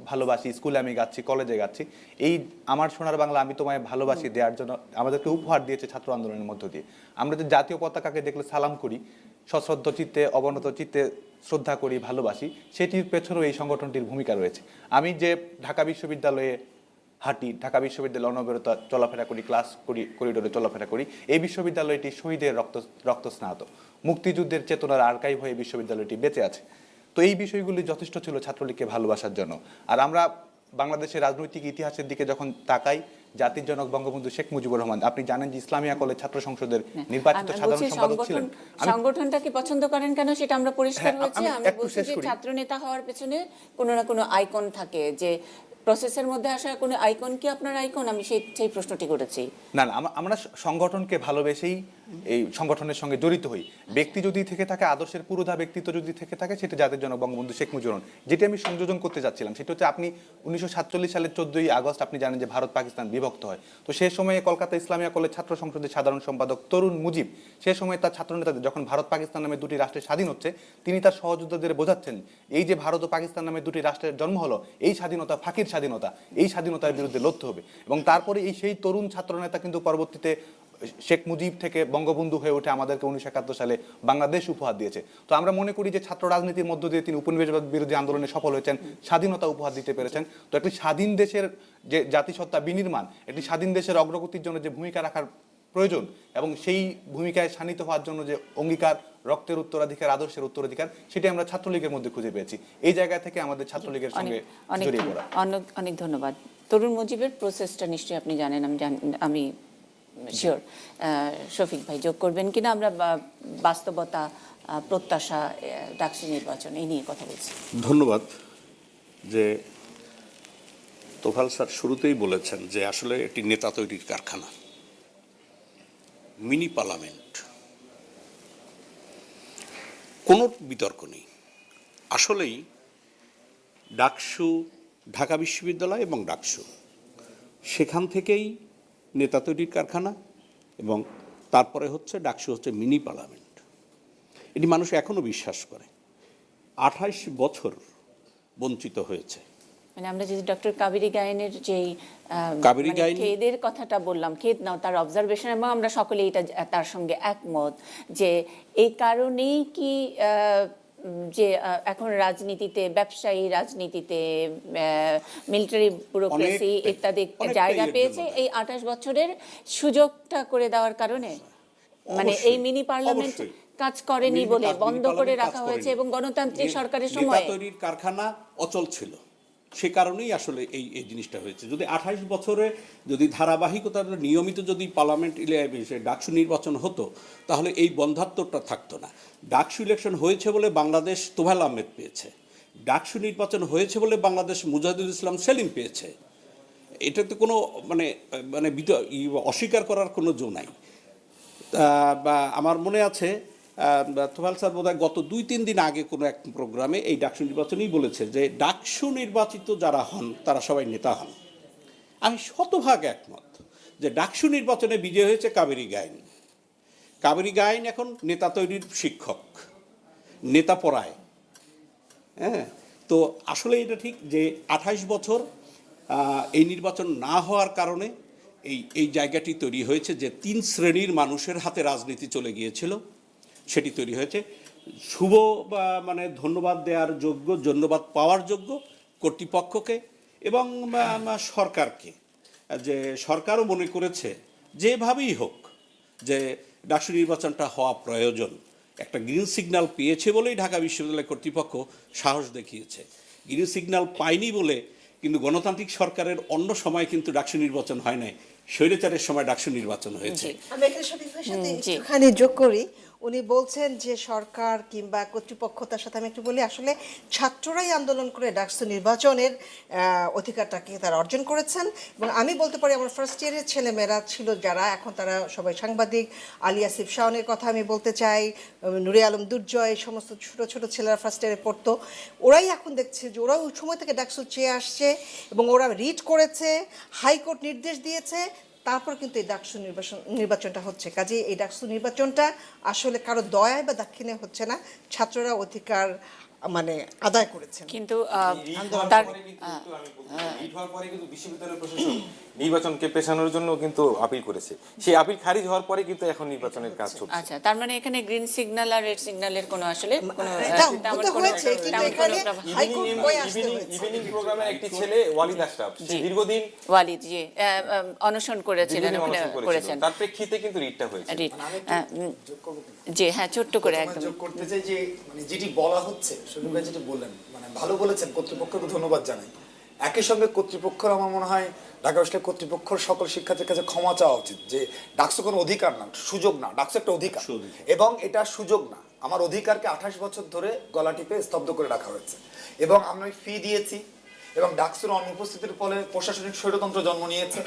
ভালোবাসি, স্কুলে আমি গাচ্ছি, কলেজে গাচ্ছি, এই আমার সোনার বাংলা আমি তোমায় ভালোবাসি দেওয়ার জন্য আমাদেরকে উপহার দিয়েছে ছাত্র আন্দোলনের মধ্য দিয়ে। আমরা যে জাতীয় পতাকাকে দেখলে সালাম করি, সশ্রদ্ধ চিত্তে, অবনত চিত্তে শ্রদ্ধা করি, ভালোবাসি, সেটির পেছনেও এই সংগঠনটির ভূমিকা রয়েছে। আমি যে ঢাকা বিশ্ববিদ্যালয়ে হাঁটি, ঢাকা বিশ্ববিদ্যালয়ে অনবরত চলাফেরা করি, ক্লাস করি, করিডোরে চলাফেরা করি, এই বিশ্ববিদ্যালয়টি শহীদের রক্তস্নাত, মুক্তিযুদ্ধের চেতনার আর্কাইভ হয়ে বিশ্ববিদ্যালয়টি বেঁচে আছে। তো এই বিষয়গুলি যথেষ্ট ছিল ছাত্রলীগকে ভালোবাসার জন্য। আর আমরা বাংলাদেশের রাজনৈতিক ইতিহাসের দিকে যখন তাকাই, জাতির জনক বঙ্গবন্ধু শেখ মুজিবুর রহমান, আপনি জানেন যে ইসলামিয়া কলেজ ছাত্র সংসদের নির্বাচিত আমি সাধারণ বলছি সম্পাদক ছিলেন। সংগঠনটাকে পছন্দ করেন কেন সেটা আমরা পরিষ্কার হ্যাঁ, হয়েছে। আমি আমরা একটু বলছি শেষ যে করি। ছাত্র নেতা হওয়ার পেছনে কোনো না কোনো আইকন থাকে, যে প্রসেসের মধ্যে আসা কোনো আইকন কি আপনার আইকন? আমি সেই প্রশ্নটি করেছি। না না, আমরা সংগঠনকে ভালোবেসেই এই সংগঠনের সঙ্গে জড়িত হই। ব্যক্তি যদি থেকে থাকে, আদর্শের পুরোধা ব্যক্তিত্ব যদি থেকে থাকে, সেটা জাতির জনক বঙ্গবন্ধু শেখ মুজিবুর রহমান। যেটি আমি সংযোজন করতে যাচ্ছিলাম সেটা হচ্ছে, আপনি 1947 সালের 14ই আগস্ট আপনি জানেন যে ভারত পাকিস্তান বিভক্ত হয়। তো সেই সময়ে কলকাতা ইসলামিয়া কলেজ ছাত্র সংসদের সাধারণ সম্পাদক তরুণ মুজিব সেই সময় তার ছাত্রনেতাদের, যখন ভারত পাকিস্তান নামে দুটি রাষ্ট্রের স্বাধীন হচ্ছে, তিনি তার সহযোদ্ধাদের বোঝাচ্ছেন এই যে ভারত ও পাকিস্তান নামে দুটি রাষ্ট্রের জন্ম হলো, এই স্বাধীনতা ফাঁকির স্বাধীনতা, এই স্বাধীনতার বিরুদ্ধে লড়তে হবে। এবং তারপরে সেই তরুণ ছাত্রনেতা কিন্তু পরবর্তীতে শেখ মুজিব থেকে বঙ্গবন্ধু হয়ে উঠে আমাদেরকে 1971 সালে বাংলাদেশ উপহার দিয়েছে। তো আমরা মনে করি যে ছাত্র রাজনীতির মধ্য দিয়ে তিনি উপনিবেশবাদ বিরোধী আন্দোলনে সফল হয়েছেন, স্বাধীনতা উপহার দিতে পেরেছেন। তো একটি স্বাধীন দেশের যে জাতিসত্তা বিনির্মাণ, একটি স্বাধীন দেশের অগ্রগতির জন্য যে ভূমিকা রাখার প্রয়োজন, এবং সেই ভূমিকায় শানিত হওয়ার জন্য যে অঙ্গীকার, রক্তের উত্তরাধিকার, আদর্শের উত্তরাধিকার, সেটি আমরা ছাত্রলীগের মধ্যে খুঁজে পেয়েছি। এই জায়গা থেকে আমাদের ছাত্রলীগের সঙ্গে জড়িয়ে পড়া। অনেক ধন্যবাদ। তরুণ মুজিবের প্রসেসটা নিশ্চয়ই আপনি জানেন, আমি শিওর। শফিক ভাই যোগ করবেন কিনা? আমরা বাস্তবতা, প্রত্যাশা, ডাকসু নির্বাচন এই নিয়ে কথা বলছি। ধন্যবাদ। যে তোফাল স্যার শুরুতেই বলেছেন যে আসলে এটি নেতা তৈরির কারখানা, মিনি পার্লামেন্ট, কোনো বিতর্ক নেই। আসলেই ডাকসু, ঢাকা বিশ্ববিদ্যালয় এবং ডাকসু, সেখান থেকেই নেতা তৈরির কারখানা, এবং তারপরে হচ্ছে ডাকসু হচ্ছে মিনি পার্লামেন্ট। এটি মানুষ এখনো বিশ্বাস করে। 28 বছর বঞ্চিত হয়েছে। মানে আমরা যদি ডক্টর কাবেরী গায়েনের যেই কাবেরী গায়েন, খেদের কথাটা বললাম, খেদ নাও তার অবজারভেশন, এবং আমরা সকলে এটা তার সঙ্গে একমত যে এই কারণেই কি যে এখন রাজনীতিতে, ব্যবসায়ী রাজনীতিতে, মিলিটারি ব্যুরোক্রেসি ইত্যাদি জায়গা পেয়েছে এই 28 বছরের সুযোগটা করে দেওয়ার কারণে, মানে এই মিনি পার্লামেন্ট কাজ করেনি বলে বন্ধ করে রাখা হয়েছে, এবং গণতান্ত্রিক সরকারের সময় নেতা তৈরির কারখানা অচল ছিল, সে কারণেই আসলে এই জিনিসটা হয়েছে। যদি 28 বছরে যদি ধারাবাহিকতা, নিয়মিত যদি পার্লামেন্ট ডাকসু নির্বাচন হতো, তাহলে এই বন্ধাত্মটা থাকতো না। ডাকসু ইলেকশন হয়েছে বলে বাংলাদেশ তোফায়েল আহমেদ পেয়েছে, ডাকসু নির্বাচন হয়েছে বলে বাংলাদেশ মুজাহিদুল ইসলাম সেলিম পেয়েছে। এটাতে কোনো মানে অস্বীকার করার কোনো জো নাই। বা আমার মনে আছে তোফায়েল স্যার বোধহয় গত 2-3 দিন আগে কোনো এক প্রোগ্রামে এই ডাকসু নির্বাচনেই বলেছে যে ডাকসু নির্বাচিত যারা হন তারা সবাই নেতা হন। আমি শতভাগ একমত যে ডাকসু নির্বাচনে বিজয় হয়েছে কাবেরী গায়েন। কাবেরী গায়েন এখন নেতা তৈরির শিক্ষক, নেতা পড়ায়। হ্যাঁ, তো আসলে এটা ঠিক যে 28 বছর এই নির্বাচন না হওয়ার কারণে এই জায়গাটি তৈরি হয়েছে যে 3 শ্রেণীর মানুষের হাতে রাজনীতি চলে গিয়েছিল, সেটি তৈরি হয়েছে। শুভ মানে ধন্যবাদ দেওয়ার যোগ্য, ধন্যবাদ পাওয়ার যোগ্য কর্তৃপক্ষকে এবং সরকারকে, যে সরকারও মনে করেছে যেভাবেই হোক যে ডাকসু নির্বাচনটা হওয়া প্রয়োজন। একটা গ্রিন সিগন্যাল পেয়েছে বলেই ঢাকা বিশ্ববিদ্যালয় কর্তৃপক্ষ সাহস দেখিয়েছে। গ্রিন সিগন্যাল পায়নি বলে কিন্তু গণতান্ত্রিক সরকারের অন্য সময় কিন্তু ডাকসু নির্বাচন হয় নাই, স্বৈরাচারের সময় ডাকসু নির্বাচন হয়েছে। আমি এখানে শফিক ভাইয়ের সাথে একটুখানি যোগ করি। উনি বলছেন যে সরকার কিংবা কর্তৃপক্ষ, তার সাথে আমি একটু বলি, আসলে ছাত্ররাই আন্দোলন করে ডাকসু নির্বাচনের অধিকারটাকে তারা অর্জন করেছেন। এবং আমি বলতে পারি আমার ফার্স্ট ইয়ারের ছেলেমেয়েরা ছিল যারা, এখন তারা সবাই সাংবাদিক, আলী আসিফ শাওনের কথা আমি বলতে চাই, নুরে আলম দুর্জয়, সমস্ত ছোট ছোট ছেলেরা ফার্স্ট ইয়ারে পড়তো, ওরাই এখন দেখছে যে ওরা ওই সময় থেকে ডাকসু চেয়ে আসছে এবং ওরা রিড করেছে, হাইকোর্ট নির্দেশ দিয়েছে, তারপর কিন্তু এই ডাকসু নির্বাচনটা হচ্ছে। কাজে এই ডাকসু নির্বাচনটা আসলে কারো দয়ায় বা দাক্ষিণে হচ্ছে না, ছাত্ররা অধিকার মানে আদায় করেছেন। কিন্তু বিশ্ববিদ্যালয় প্রশাসন নির্বাচনকে পেছানোর জন্য কিন্তু আপিল করেছে, সেই আপিল খারিজ হওয়ার পরে কিন্তু এখন নির্বাচনের কাজ চলছে। আচ্ছা, তার মানে এখানে গ্রিন সিগন্যাল আর রেড সিগন্যালের কোনো আসলে ইভিনিং প্রোগ্রামের একটি ছেলে ওয়ালিদ আশরাফ দীর্ঘদিন ওয়ালিদ জি অনশন করেছিলেন, তার প্রেক্ষিতে কিন্তু রিটটা হয়েছে। জি হ্যাঁ, ছোট্ট করে একদম যোগ করতে চাই যে মানে যেটি বলা হচ্ছে, শফিক ভাই যেটা বললেন, মানে ভালো বলেছেন, কর্তৃপক্ষকে ধন্যবাদ জানাই, একই সঙ্গে কর্তৃপক্ষের আমার মনে হয় ঢাকা বিশ্ববিদ্যালয় কর্তৃপক্ষের সকল শিক্ষার্থীর কাছে ক্ষমা চাওয়া উচিত যে ডাকসু কোনো অধিকার না, সুযোগ না, ডাকসু একটা অধিকার এবং এটা সুযোগ না। আমার অধিকারকে 28 বছর ধরে গলা টিপে স্তব্ধ করে রাখা হয়েছে এবং আমরা ফি দিয়েছি এবং ডাকসুর অনুপস্থিতির ফলে প্রশাসনিক স্বৈরতন্ত্র জন্ম নিয়েছে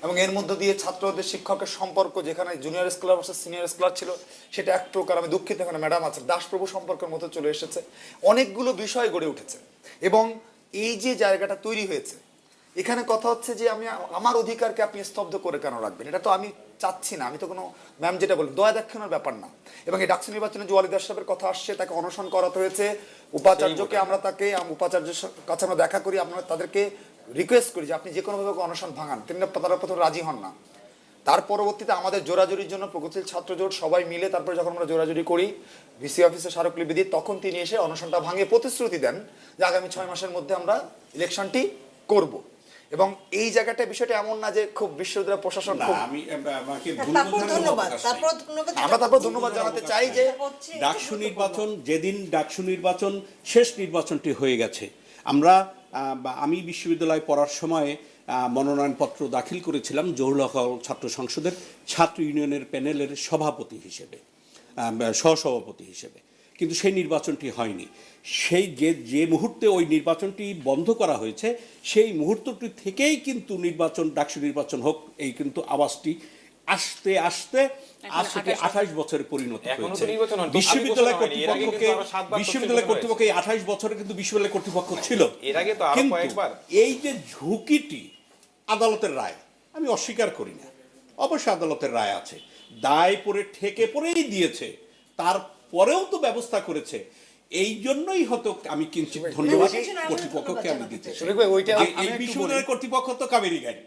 এবং এর মধ্য দিয়ে ছাত্রদের শিক্ষকের সম্পর্ক, যেখানে junior scholar versus senior scholar ছিল, সেটা এক প্রকার, আমি দুঃখিত এখানে ম্যাডাম আছেন, দাসপ্রভু সম্পর্কের মতো চলে এসেছে। অনেকগুলো বিষয় গড়ে উঠেছে এবং এই যে জায়গাটা তৈরি হয়েছে, এখানে কথা হচ্ছে যে আমি আমার অধিকারকে আপনি স্তব্ধ করে কেন রাখবেন? এটা তো আমি চাচ্ছি না, আমি তো কোনো, ম্যাম যেটা বলেন, দয়া দেখানোর ব্যাপার না। এবং এই ডাকসু নির্বাচনে যে ওয়ালিদ আশরাফের কথা আসছে, তাকে অনশন করাতে হয়েছে, উপাচার্যকে আমরা তাকে উপাচার্যের কাছে আমরা দেখা করি, আমরা তাদেরকে রিকোয়েস্ট করি যে আপনি যে কোনোভাবে অনশন ভাঙান, তারা প্রথমে রাজি হন না। তার পরবর্তীতে আমাদের জোরাজুরির জন্য প্রগতিশীল ছাত্র জোট সবাই মিলে তারপরে যখন আমরা জোরাজুরি করি ভিসি অফিসে স্মারকলিপি দিই, তখন তিনি এসে অনশনটা ভাঙিয়ে প্রতিশ্রুতি দেন যে আগামী 6 মাসের মধ্যে আমরা ইলেকশনটি করব। এবং এই জায়গাটা বিষয়টা এমন না যে খুব বিশ্ববিদ্যালয় প্রশাসন খুব, আমরা তারপর ধন্যবাদ জানাতে চাই যে ডাকসু নির্বাচন, যেদিন ডাকসু নির্বাচন শেষ নির্বাচনটি হয়ে গেছে, আমি বিশ্ববিদ্যালয়ে পড়ার সময় মনোনয়নপত্র দাখিল করেছিলাম জহুরুল্লাহ ছাত্র সংসদের ছাত্র ইউনিয়নের প্যানেলের সভাপতি হিসেবে, সহসভাপতি হিসেবে, কিন্তু সেই নির্বাচনটি হয়নি। সেই যে মুহূর্তে ওই নির্বাচনটি বন্ধ করা হয়েছে, সেই মুহূর্তটি থেকেই কিন্তু ডাকসু নির্বাচন হোক, এই কিন্তু আওয়াজটি আস্তে আস্তে আজ থেকে 28 বছরে পরিণত হয়েছে। বিশ্ববিদ্যালয় কর্তৃপক্ষ এই 28 বছরে কিন্তু বিশ্ববিদ্যালয় কর্তৃপক্ষ ছিল। কিন্তু এই যে ঝুঁকিটি, আদালতের রায় আমি অস্বীকার করি না, অবশ্যই আদালতের রায় আছে, দায় পড়ে ঠেকে পড়েই দিয়েছে, তারপরেও তো ব্যবস্থা করেছে। এই জন্যই হয়তো আমি কিঞ্চিত ধন্যবাদ কর্তৃপক্ষকে আমি দিতে চাই। এই বিশ্ববিদ্যালয়ের কর্তৃপক্ষ তো কাবেরী গাড়ি,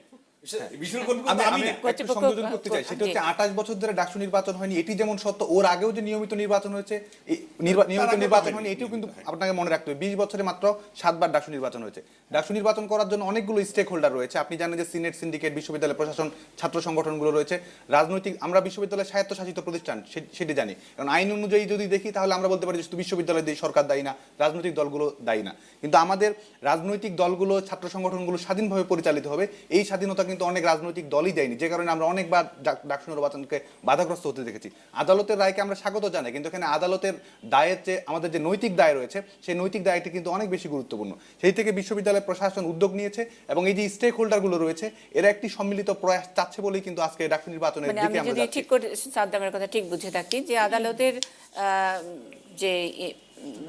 আমি একটা সংযোজন করতে চাই, সেটা হচ্ছে 28 বছর ধরে ডাকসু নির্বাচন হয়নি, এটি যেমন সত্য, ওর আগেও যে নিয়মিত নির্বাচন হয়েছে, নিয়মিত নির্বাচন হয়নি, এটিও কিন্তু আপনাকে মনে রাখতে হবে। 20 বছরে মাত্র 7 বার ডাকসু নির্বাচন হয়েছে। ডাকসু নির্বাচন করার জন্য অনেকগুলো স্টেক হোল্ডার রয়েছে। আপনি জানেন যে সিনেট, সিন্ডিকেট, বিশ্ববিদ্যালয় প্রশাসন, ছাত্র সংগঠনগুলো রয়েছে, রাজনৈতিক, আমরা বিশ্ববিদ্যালয় স্বায়ত্তশাসিত প্রতিষ্ঠান সেটি জানি। কারণ আইন অনুযায়ী যদি দেখি তাহলে আমরা বলতে পারি যে শুধু বিশ্ববিদ্যালয় দিয়ে সরকার দায়ী না, রাজনৈতিক দলগুলো দায়ী না। কিন্তু আমাদের রাজনৈতিক দলগুলো, ছাত্র সংগঠনগুলো স্বাধীনভাবে পরিচালিত হবে, এই স্বাধীনতা কিন্তু অনেক রাজনৈতিক দলই দেয়নি, যে কারণে আমরা অনেকবার ডাকসু নির্বাচনকে বাধাগ্রস্ত হতে দেখেছি। আদালতের রায়কে আমরা স্বাগত জানাই, কিন্তু এখানে আদালতের দায়ের যে আমাদের যে নৈতিক দায় রয়েছে, সেই নৈতিক দায়টি কিন্তু অনেক বেশি গুরুত্বপূর্ণ। সেই থেকে বিশ্ববিদ্যালয় প্রশাসন উদ্যোগ নিয়েছে এবং এই যে স্টেক হোল্ডারগুলো রয়েছে, এরা একটি সম্মিলিত প্রয়াস চাচ্ছে বলেই কিন্তু আজকে ডাকসু নির্বাচনের দিকে আমরা যাচ্ছি। ঠিক করে সাদ্দামের কথা ঠিক বুঝে থাকি যে আদালতের যে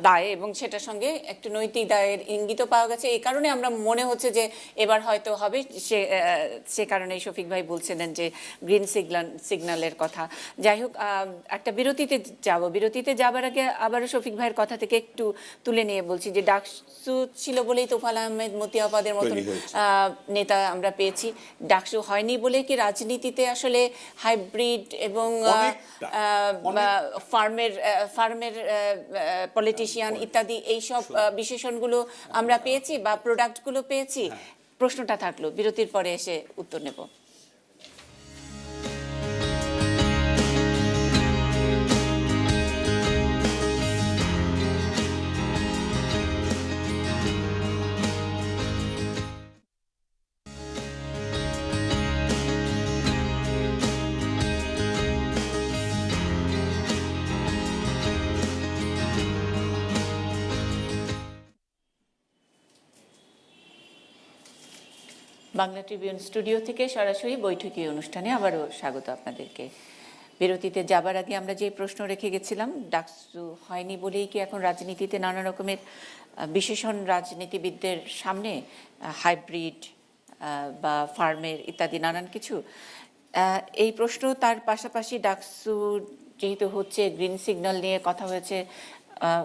দায় এবং সেটার সঙ্গে একটু নৈতিক দায়ের ইঙ্গিত পাওয়া গেছে, এই কারণে আমরা মনে হচ্ছে যে এবার হয়তো হবে, সে কারণে শফিক ভাই বলছিলেন যে গ্রিন সিগন্যালের কথা। যাই হোক, একটা বিরতিতে যাব, বিরতিতে যাবার আগে আবারও শফিক ভাইয়ের কথা থেকে একটু তুলে নিয়ে বলছি যে ডাকসু ছিল বলেই তোফায়েল আহমেদ, মতিয়াবাদের মতন নেতা আমরা পেয়েছি। ডাকসু হয়নি বলে কি রাজনীতিতে আসলে হাইব্রিড এবং ফার্মের পলিটিশিয়ান ইত্যাদি এইসব বিশেষণগুলো আমরা পেয়েছি বা প্রোডাক্টগুলো পেয়েছি? প্রশ্নটা থাকলো, বিরতির পরে এসে উত্তর নেব। বাংলা ট্রিবিউন স্টুডিও থেকে সরাসরি বৈঠকি অনুষ্ঠানে আবারও স্বাগত আপনাদেরকে। বিরতিতে যাবার আগে আমরা যে প্রশ্ন রেখে গেছিলাম, ডাকসু হয়নি বলেই কি এখন রাজনীতিতে নানা রকমের বিশেষণ রাজনীতিবিদদের সামনে, হাইব্রিড বা ফার্মের ইত্যাদি নানান কিছু, এই প্রশ্ন, তার পাশাপাশি ডাকসু যেহেতু হচ্ছে, গ্রিন সিগন্যাল নিয়ে কথা হয়েছে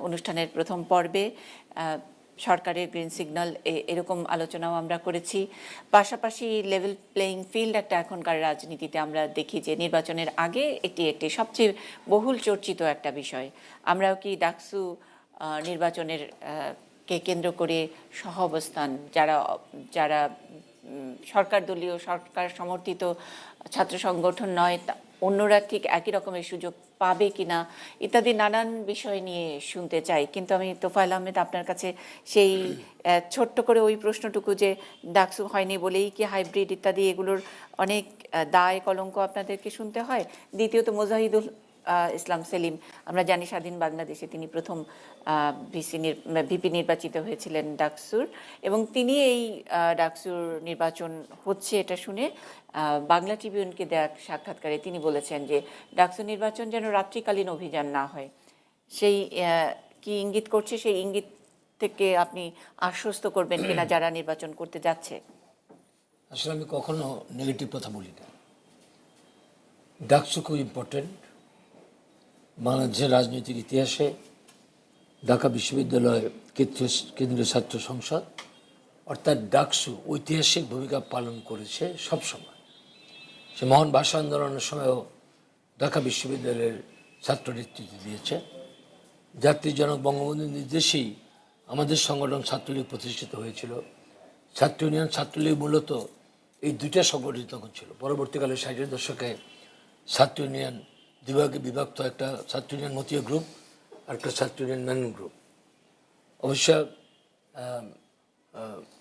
অনুষ্ঠানের প্রথম পর্বে, সরকারের গ্রিন সিগন্যাল, এরকম আলোচনাও আমরা করেছি। পাশাপাশি লেভেল প্লেইং ফিল্ড একটা এখনকার রাজনীতিতে আমরা দেখি যে নির্বাচনের আগে এটি একটি সবচেয়ে বহুল চর্চিত একটা বিষয়। আমরাও কি ডাকসু নির্বাচনের কে কেন্দ্র করে সহ অবস্থান, যারা সরকার দলীয়, সরকার সমর্থিত ছাত্র সংগঠন নয়, অন্যরা ঠিক একই রকমের সুযোগ পাবে কিনা ইত্যাদি নানান বিষয় নিয়ে শুনতে চাই। কিন্তু আমি তোফায়েল আহমেদ আপনার কাছে সেই ছোট্ট করে ওই প্রশ্নটুকু যে ডাকসু হয়নি বলেই কি হাইব্রিড ইত্যাদি এগুলোর অনেক দায় কলঙ্ক আপনাদেরকে শুনতে হয়। দ্বিতীয়ত মুজাহিদুল ইসলাম সেলিম, আমরা জানি স্বাধীন বাংলাদেশে তিনি প্রথম ভিপি নির্বাচিত হয়েছিলেন ডাকসুর, এবং তিনি এই ডাকসুর নির্বাচন হচ্ছে এটা শুনে বাংলা ট্রিবিউনকে দেয়া সাক্ষাৎকারে তিনি বলেছেন যে ডাকসু নির্বাচন যেন রাত্রিকালীন অভিযান না হয়। সেই কি ইঙ্গিত করছে, সেই ইঙ্গিত থেকে আপনি আশ্বস্ত করবেন কিনা যারা নির্বাচন করতে যাচ্ছে? আসলে আমি কখনো নেগেটিভ কথা বলি না। ডাকসু খুব ইম্পর্টেন্ট বাংলাদেশের রাজনৈতিক ইতিহাসে। ঢাকা বিশ্ববিদ্যালয় কেন্দ্রীয় ছাত্র সংসদ অর্থাৎ ডাকসু ঐতিহাসিক ভূমিকা পালন করেছে সবসময়। সে মহান ভাষা আন্দোলনের সময়ও ঢাকা বিশ্ববিদ্যালয়ের ছাত্র নেতৃত্ব দিয়েছে। জাতির জনক বঙ্গবন্ধুর নির্দেশেই আমাদের সংগঠন ছাত্রলীগ প্রতিষ্ঠিত হয়েছিল। ছাত্র ইউনিয়ন, ছাত্রলীগ মূলত এই দুইটা সংগঠন তখন ছিল। পরবর্তীকালে 60-এর দশকে ছাত্র ইউনিয়ন দুভাগে বিভক্ত, একটা ছাত্র ইউনিয়ন মতীয় গ্রুপ আর একটা ছাত্র ইউনিয়ন ম্যান গ্রুপ। অবশ্য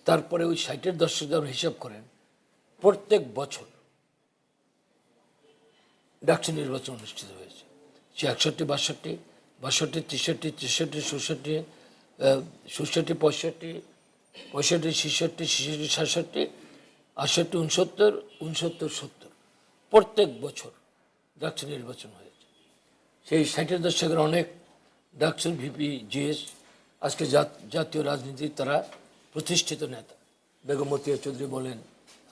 তারপরে ওই 60-এর দশকে যখন হিসাব করেন, প্রত্যেক বছর ডাকসু নির্বাচন অনুষ্ঠিত হয়েছে। সে 61, 62, 62, 63, 63, 64, 64, 65, 65, 66, 66, 67, 68, 69, 69, 70 প্রত্যেক বছর ডাকসু নির্বাচন হয়েছে। সেই 60-এর দশকের অনেক ডাকসুর ভিপি জিএস আজকে জাতীয় রাজনীতির তারা প্রতিষ্ঠিত নেতা। বেগম মতিয়া চৌধুরী বলেন,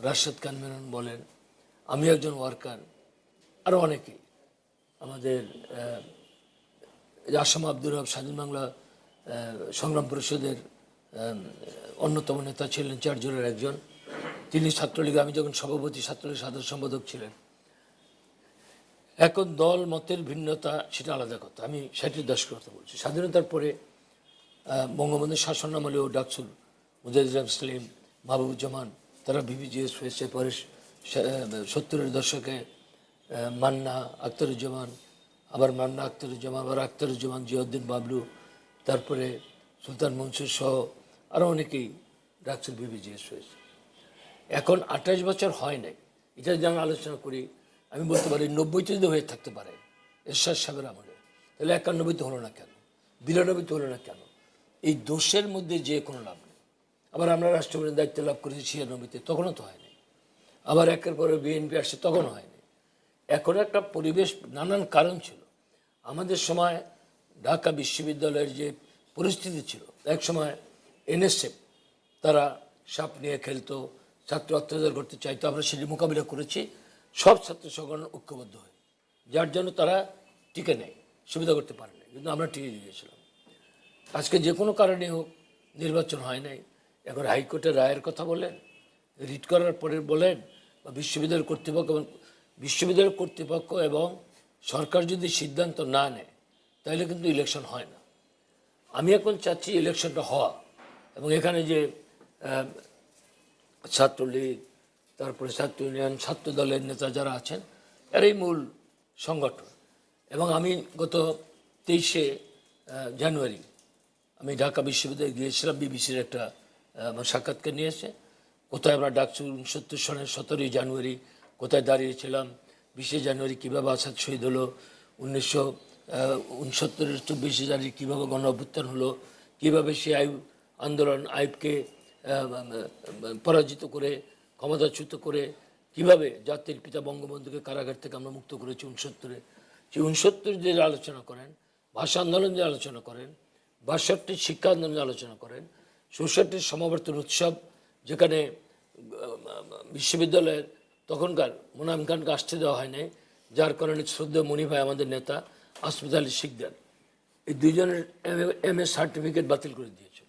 রাশেদ খান মেনন বলেন, আমি একজন ওয়ার্কার, আরও অনেকেই। আমাদের আসাম আব্দুর রব স্বাধীন বাংলা সংগ্রাম পরিষদের অন্যতম নেতা ছিলেন, 4 জনের একজন। তিনি ছাত্রলীগ, আমি যখন সভাপতি, ছাত্রলীগ সাধারণ সম্পাদক ছিলেন। এখন দল মতের ভিন্নতা সেটা আলাদা কথা। আমি 60-এর দশকের কথা বলছি। স্বাধীনতার পরে বঙ্গবন্ধুর শাসনামলেও ডাকসুর মুজাহিদুল ইসলাম সেলিম, মাহবুবুজ্জামান তারা ভিভিজিএস হয়েছে। পরে 70-এর দশকে মান্না, আখতারুজ্জামান, আবার মান্না, আখতারুজ্জামান, আবার আখতারুজ্জামান, জিয়াউদ্দিন বাবলু, তারপরে সুলতান মনসুর সহ আরও অনেকেই ডাকসুর ভিভিজিএস হয়েছে। এখন 28 বছর হয় নাই, এটা যদি আমি আলোচনা করি, আমি বলতে পারি 90তে যদি হয়ে থাকতে পারে এরশাদ সাহেবের আমলে, তাহলে 91তে হলো না কেন, 92তে হলো না কেন? এই দোষের মধ্যে যে কোনো লাভ নেই। আবার আমরা রাষ্ট্রপতির দায়িত্ব লাভ করেছি 96-তে, তখনও তো হয়নি। আবার একের পরে বিএনপি আসছে, তখনও হয়নি। এখন একটা পরিবেশ, নানান কারণ ছিল। আমাদের সময় ঢাকা বিশ্ববিদ্যালয়ের যে পরিস্থিতি ছিল, এক সময় এনএসএফ তারা সাপ নিয়ে খেলতো, ছাত্র অত্যাচার করতে চাইতো, আমরা সেটি মোকাবিলা করেছি সব ছাত্র সংগঠন ঐক্যবদ্ধ হয়ে, যার জন্য তারা টিকে নেয়, সুবিধা করতে পারে না, কিন্তু আমরা টিকে দিয়েছিলাম। আজকে যে কোনো কারণে হোক নির্বাচন হয় নাই। এখন হাইকোর্টের রায়ের কথা বলেন, রিট করার পরে বলেন, বা বিশ্ববিদ্যালয় কর্তৃপক্ষ এবং সরকার যদি সিদ্ধান্ত না নেয়, তাহলে কিন্তু ইলেকশন হয় না। আমি এখন চাচ্ছি ইলেকশনটা হওয়া, এবং এখানে যে ছাত্রলীগ, তারপরে ছাত্র ইউনিয়ন, ছাত্র দলের নেতা যারা আছেন, এরাই মূল সংগঠন। এবং আমি গত 23শে জানুয়ারি আমি ঢাকা বিশ্ববিদ্যালয়ে গিয়েছিলাম, বিবিসির একটা আমার সাক্ষাৎকার নিয়েছে, কোথায় আমরা ডাকসু 69 সনের 17ই জানুয়ারি কোথায় দাঁড়িয়েছিলাম, 20শে জানুয়ারি কীভাবে আসাদ শহীদ হলো, 1969-এর 24শে জানুয়ারি কীভাবে গণ অভ্যুত্থান হলো, কীভাবে সে আইয়ুবকে পরাজিত করে, ক্ষমতাচ্যুত করে, কিভাবে জাতির পিতা বঙ্গবন্ধুকে কারাগার থেকে আমরা মুক্ত করেছি 69-এ। সেই 69 যে আলোচনা করেন, ভাষা আন্দোলন যে আলোচনা করেন, 62 শিক্ষা আন্দোলন আলোচনা করেন, 64 সমাবর্তন উৎসব, যেখানে বিশ্ববিদ্যালয়ের তখনকার মোনায়েম খানকে আসতে দেওয়া হয় নাই, যার কারণে শ্রদ্ধেয় মনি ভাই আমাদের নেতা আসমিত আলী শিকদার এই দুইজনের MA সার্টিফিকেট বাতিল করে দিয়েছিল।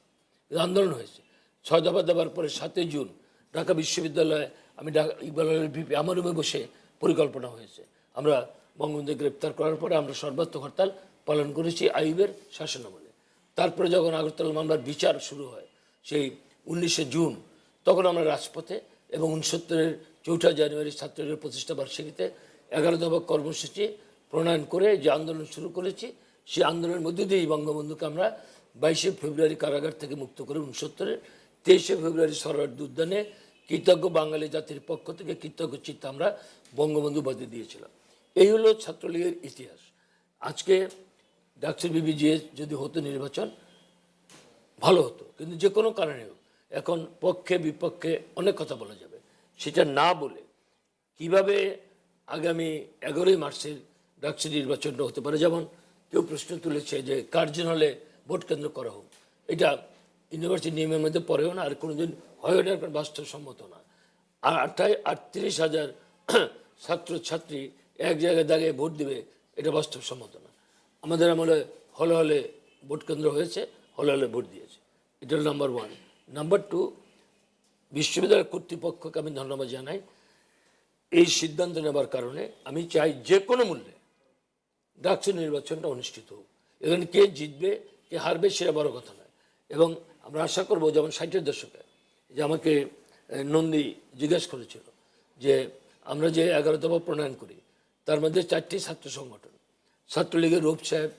আন্দোলন হয়েছে 6 দফা দেওয়ার পরে 7ই জুন ঢাকা বিশ্ববিদ্যালয়ে আমি ইকবাল আলীর ভিপি আমার রুমে বসে পরিকল্পনা হয়েছে। আমরা বঙ্গবন্ধু গ্রেপ্তার করার পরে আমরা সর্বাত্মক হরতাল পালন করেছি আইয়ুবের শাসনামলে। তারপরে যখন আগরতলা মামলার বিচার শুরু হয় সেই 19শে জুন, তখন আমরা রাজপথে, এবং 69-এর 4 জানুয়ারি ছাত্রলীগের প্রতিষ্ঠা বার্ষিকীতে 11 দফা কর্মসূচি প্রণয়ন করে যে আন্দোলন শুরু করেছি, সেই আন্দোলনের মধ্যে দিয়েই বঙ্গবন্ধুকে আমরা 22শে ফেব্রুয়ারি কারাগার থেকে মুক্ত করে 69-এর 23শে ফেব্রুয়ারি সরোয়ার্দী উদ্যানে কৃতজ্ঞ বাঙালি জাতির পক্ষ থেকে কৃতজ্ঞ চিত্তে আমরা বঙ্গবন্ধু বাদে দিয়েছিলাম। এই হলো ছাত্রলীগের ইতিহাস। আজকে ডাকসুর বিবিজিএস যদি হতো নির্বাচন ভালো হতো, কিন্তু যে কোনো কারণে হোক এখন পক্ষে বিপক্ষে অনেক কথা বলা যাবে, সেটা না বলে কিভাবে আগামী 11ই মার্চের ডাকসু নির্বাচনটা হতে পারে। যেমন কেউ প্রশ্ন তুলেছে যে কার্জন হলে ভোট কেন্দ্র করা হোক, এটা ইউনিভার্সিটি নিয়মের মধ্যে পড়েও না, আর কোনোদিন হয় না, বাস্তবসম্মত না। আর 38,000 ছাত্রছাত্রী এক জায়গায় দাঁড়িয়ে ভোট দেবে, এটা বাস্তবসম্মত না। আমাদের আমলে হলে হলে ভোট কেন্দ্র হয়েছে, হলে হলে ভোট দিয়েছে, এটা হল নাম্বার 1। নাম্বার 2, বিশ্ববিদ্যালয় কর্তৃপক্ষকে আমি ধন্যবাদ জানাই এই সিদ্ধান্ত নেবার কারণে। আমি চাই যে কোনো মূল্যে ডাকসু নির্বাচনটা অনুষ্ঠিত হোক। এখানে কে জিতবে কে হারবে সেটা বড় কথা নয়। এবং আমরা আশা করবো, যেমন 60-এর দশকে যে আমাকে নন্দী জিজ্ঞেস করেছিল যে আমরা যে 11 দফা প্রণয়ন করি তার মধ্যে 4টি ছাত্র সংগঠন, ছাত্রলীগের রূপ সাহেব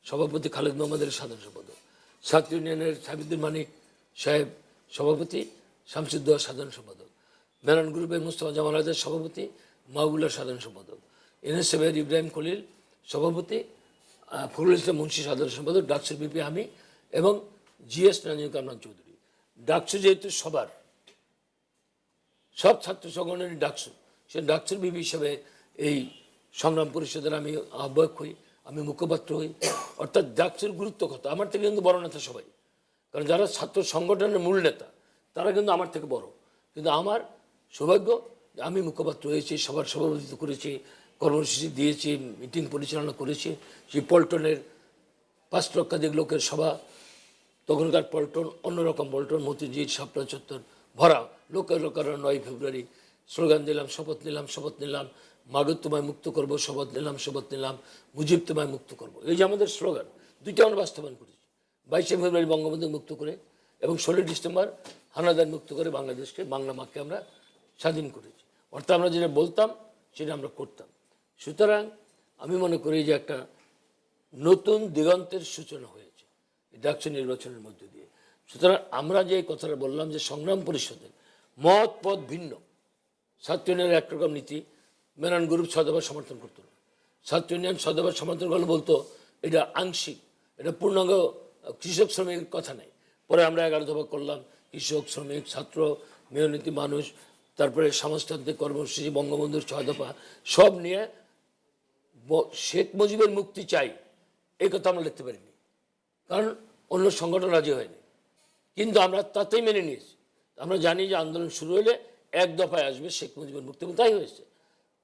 সভাপতি, খালেদ মোহাম্মদের সাধারণ সম্পাদক, ছাত্র ইউনিয়নের সাবিদুর মানিক সাহেব সভাপতি, শামসুদ্দোহা সাধারণ সম্পাদক, মেনন গ্রুপের মুস্তফা জামাল আজাদ সভাপতি, মাহবুল্লাহ সাধারণ সম্পাদক, এনএসএফের ইব্রাহিম খলিল সভাপতি, ফখরুল ইসলাম মুন্সি সাধারণ সম্পাদক, ডাকসুর বিপি আমি এবং জিএস নাজিম কামরান চৌধুরী। ডাকসু যেহেতু সবার, সব ছাত্র সংগঠনের ডাকসু, সে ডাকসুর বিপি হিসাবে এই সংগ্রাম পরিষদের আমি আহ্বায়ক হই, আমি মুখপাত্র হই। অর্থাৎ ডাকসুর গুরুত্ব কত, আমার থেকে কিন্তু বড় নেতা সবাই, কারণ যারা ছাত্র সংগঠনের মূল নেতা তারা কিন্তু আমার থেকে বড়। কিন্তু আমার সৌভাগ্য যে আমি মুখপাত্র হয়েছি, সবার সভাপতিত্ব করেছি, কর্মসূচি দিয়েছি, মিটিং পরিচালনা করেছি। সেই পল্টনের 5 লক্ষাধিক লোকের সভা, তখনকার পল্টন অন্যরকম পল্টন, মতিঝিল, শাপলা চত্বর ভরা, লোকের 9 ফেব্রুয়ারি স্লোগান দিলাম, শপথ নিলাম, শপথ নিলাম, মাগত তোমায় মুক্ত করবো, শপথ নিলাম, শপথ নিলাম, মুজিব তোমায় মুক্ত করবো। এই যে আমাদের স্লোগান, দুইটা আমরা বাস্তবায়ন করেছি। 22শে ফেব্রুয়ারি বঙ্গবন্ধু মুক্ত করে এবং 16 ডিসেম্বর হানাদার মুক্ত করে বাংলাদেশকে, বাংলা মাকে আমরা স্বাধীন করেছি। অর্থাৎ আমরা যেটা বলতাম সেটা আমরা করতাম। সুতরাং আমি মনে করি যে একটা নতুন দিগন্তের সূচনা হয়েছে ডাকসু নির্বাচনের মধ্য দিয়ে। সুতরাং আমরা যে কথাটা বললাম যে সংগ্রাম পরিষদের মত পথ ভিন্ন, ছাত্র ইউনিয়নের একরকম নীতি, মেনন গ্রুপ 6 দফা সমর্থন করতো না, ছাত্র ইউনিয়ন 6 দফা সমর্থন করলে বলতো এটা আংশিক, এটা পূর্ণাঙ্গ কৃষক শ্রমিকের কথা নেই। পরে আমরা 11 দফা করলাম, কৃষক শ্রমিক ছাত্র মেহনতি মানুষ, তারপরে সমাজতান্ত্রিক কর্মসূচি, বঙ্গবন্ধুর 6 দফা সব নিয়ে শেখ মুজিবের মুক্তি চাই এই কথা আমরা লিখতে পারিনি, কারণ অন্য সংগঠন রাজি হয়নি। কিন্তু আমরা তাতেই মেনে নিয়েছি। আমরা জানি যে আন্দোলন শুরু হলে 1 দফায় আসবে শেখ মুজিবের মুক্তি, এবং তাই হয়েছে।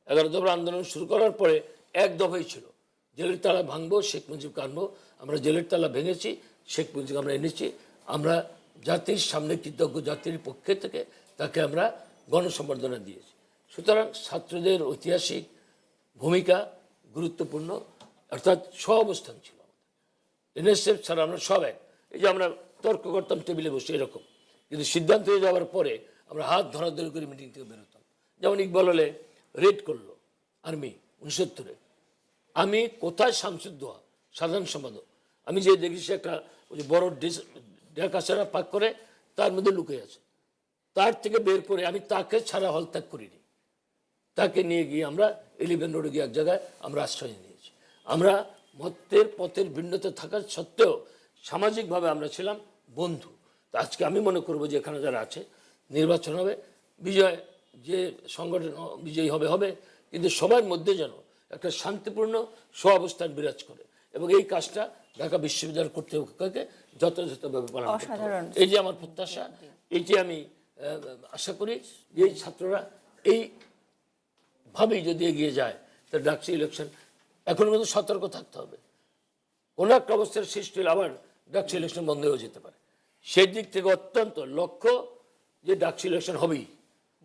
11 দফার আন্দোলন শুরু করার পরে 1 দফাই ছিল, জেলের তালা ভাঙবো, শেখ মুজিবকে আনবো। আমরা জেলের তালা ভেঙেছি, শেখ মুজিবকে আমরা এনেছি। আমরা জাতির সামনে কৃতজ্ঞ, জাতির পক্ষে থেকে তাকে আমরা গণসম্বর্ধনা দিয়েছি। সুতরাং ছাত্রদের ঐতিহাসিক ভূমিকা গুরুত্বপূর্ণ, অর্থাৎ সহাবস্থান ছিল আমাদের। এনএসএফ ছাড়া আমরা সব এক। এই যে আমরা তর্ক করতাম টেবিলে বসে এরকম, কিন্তু সিদ্ধান্ত হয়ে যাওয়ার পরে আমরা হাত ধরাধরি করে মিটিং থেকে বেরোতাম। যেমন ইকবাল হলে রেড করলো আর্মি 69-এ, আমি কোথায় শামসুদ্দোহা সাধারণ সম্পাদক, আমি যে দেখি সে একটা ওই যে বড় ডেকাছাড়া পাক করে তার মধ্যে লুকে আছে, তার থেকে বের করে আমি তাকে ছাড়া হল ত্যাগ করিনি, তাকে নিয়ে গিয়ে আমরা 11 রোডে গিয়ে এক জায়গায় আমরা আশ্রয় নিয়েছি। আমরা মতের পথের ভিন্নতা থাকার সত্ত্বেও সামাজিকভাবে আমরা ছিলাম বন্ধু। তো আজকে আমি মনে করবো যে এখানে যারা আছে, নির্বাচন হবে, বিজয় যে সংগঠন বিজয়ী হবে হবে, কিন্তু সবার মধ্যে যেন একটা শান্তিপূর্ণ সহাবস্থান বিরাজ করে, এবং এই কাজটা ঢাকা বিশ্ববিদ্যালয় কর্তৃপক্ষকে যথাযথভাবে পালন করতে হবে। এই যে আমার প্রত্যাশা, এইটি আমি আশা করি যে এই ছাত্ররা এইভাবেই যদি এগিয়ে যায়, তো ডাকসু ইলেকশন এখন কিন্তু সতর্ক থাকতে হবে। কোনো একটা অবস্থার সৃষ্টি হলে আবার ডাকসু ইলেকশন বন্ধ হয়ে যেতে পারে। সেই দিক থেকে অত্যন্ত লক্ষ্য যে ডাকসু ইলেকশন হবেই,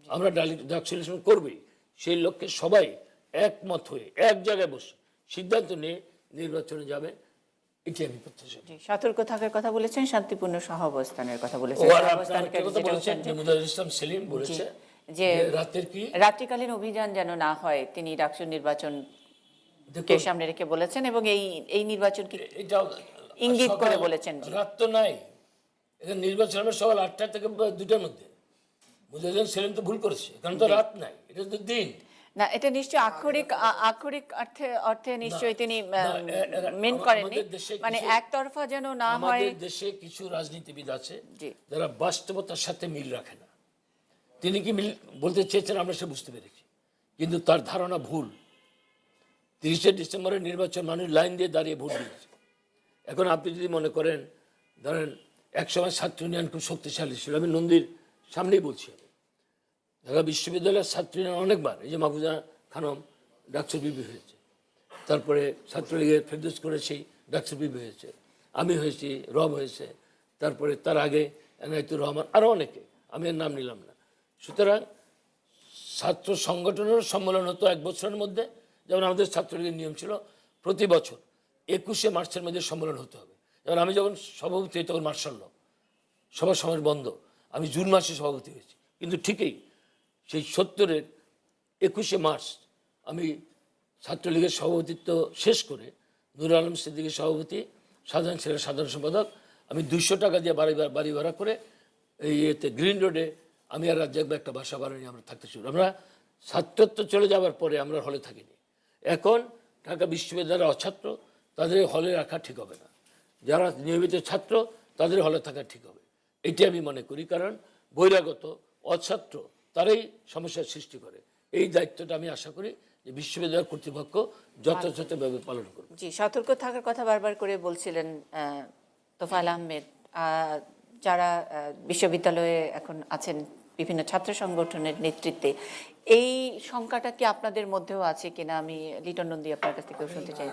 আমরা ডাকসু ইলেকশন করবেই, সেই লক্ষ্যে সবাই একমত হয়ে এক জায়গায় বসে সিদ্ধান্ত নিয়ে নির্বাচনে যাবে, এটি আমি প্রত্যাশা করি। সতর্ক থাকার কথা বলেছেন, শান্তিপূর্ণ সহাবস্থানের কথা বলেছেন। ইসলাম সেলিম বলেছে যে রাতের কি রাত্রিকালীন অভিযান যেন না হয়, তিনি ডাকসু নির্বাচনকে সামনে রেখে বলেছেন এবং এই নির্বাচনকে এটা ইঙ্গিত করে বলেছেন। রাত তো নাই, এখানে নির্বাচন হবে সকাল 8টা থেকে 2টার মধ্যে। মুজাহিদুল সেলিম তো ভুল করেছে, কারণ তো রাত নাই, এটা তো দিন। না, এটা নিশ্চয়ই আক্ষরিক অর্থে নিশ্চয়ই তিনি মেন করেননি, মানে একতরফা যেন না হয়। আমাদের দেশে কিছু রাজনীতিবিদ আছে যারা বাস্তবতার সাথে মিল রাখে না। তিনি কি মিল বলতে চেয়েছেন আমরা সে বুঝতে পেরেছি, কিন্তু তার ধারণা ভুল। 30শে ডিসেম্বরের নির্বাচন মানুষ লাইন দিয়ে দাঁড়িয়ে ভোট দিয়েছে। এখন আপনি যদি মনে করেন, ধরেন একসময় ছাত্র ইউনিয়ন খুব শক্তিশালী ছিল, আমি নন্দীর সামনেই বলছি, ঢাকা বিশ্ববিদ্যালয়ের ছাত্র ইউনিয়ন অনেকবার, এই যে মাহফুজা খানম ডাকসুর বিপি হয়েছে, তারপরে ছাত্রলীগের ফেরদৌস করেছি ডাকসুর বিপি হয়েছে, আমি হয়েছি, রব হয়েছে, তারপরে তার আগে এনায়েতুর রহমান, আরও অনেকে, আমি এর নাম নিলাম না। সুতরাং ছাত্র সংগঠনের সম্মেলন হতো 1 বছরের মধ্যে, যেমন আমাদের ছাত্রলীগের নিয়ম ছিল প্রতি বছর 21শে মার্চের মধ্যে সম্মেলন হতে হবে। যেমন আমি যখন সভাপতি হই তখন মার্শাল ল, সভা সমাজ বন্ধ, আমি জুন মাসে সভাপতি হয়েছি। কিন্তু ঠিকই সেই 70-এর 21শে মার্চ আমি ছাত্রলীগের সভাপতিত্ব শেষ করে নুর আলম সিদ্দিকীর সভাপতি, সাধারণ ছেলের সাধারণ সম্পাদক, আমি 200 টাকা দিয়ে বাড়ি ভাড়া করে এই গ্রিন রোডে আমি আর রাজ্জাক একটা বাসা ভাড়া নিয়ে আমরা থাকতে শুরু। আমরা ছাত্রত্ব চলে যাওয়ার পরে আমরা হলে থাকিনি। এখন ঢাকা বিশ্ববিদ্যালয়ের অছাত্র তাদের হলে রাখা ঠিক হবে না, যারা নিয়মিত ছাত্র তাদের হলে থাকা ঠিক হবে, এটি আমি মনে করি। কারণ বহিরাগত অছাত্র তারাই সমস্যার সৃষ্টি করে। এই দায়িত্বটা আমি আশা করি যে বিশ্ববিদ্যালয় কর্তৃপক্ষ যথাযথভাবে পালন করবে। জি, সতর্ক থাকার কথা বারবার করে বলছিলেন তোফায়েল আহমেদ। যারা বিশ্ববিদ্যালয়ে এখন আছেন বিভিন্ন ছাত্র সংগঠনের নেতৃত্বে, এই শঙ্কাটা কি আপনাদের মধ্যেও আছে কিনা, আমি লিটন নন্দী আপনার কাছ থেকে শুনতে চাই।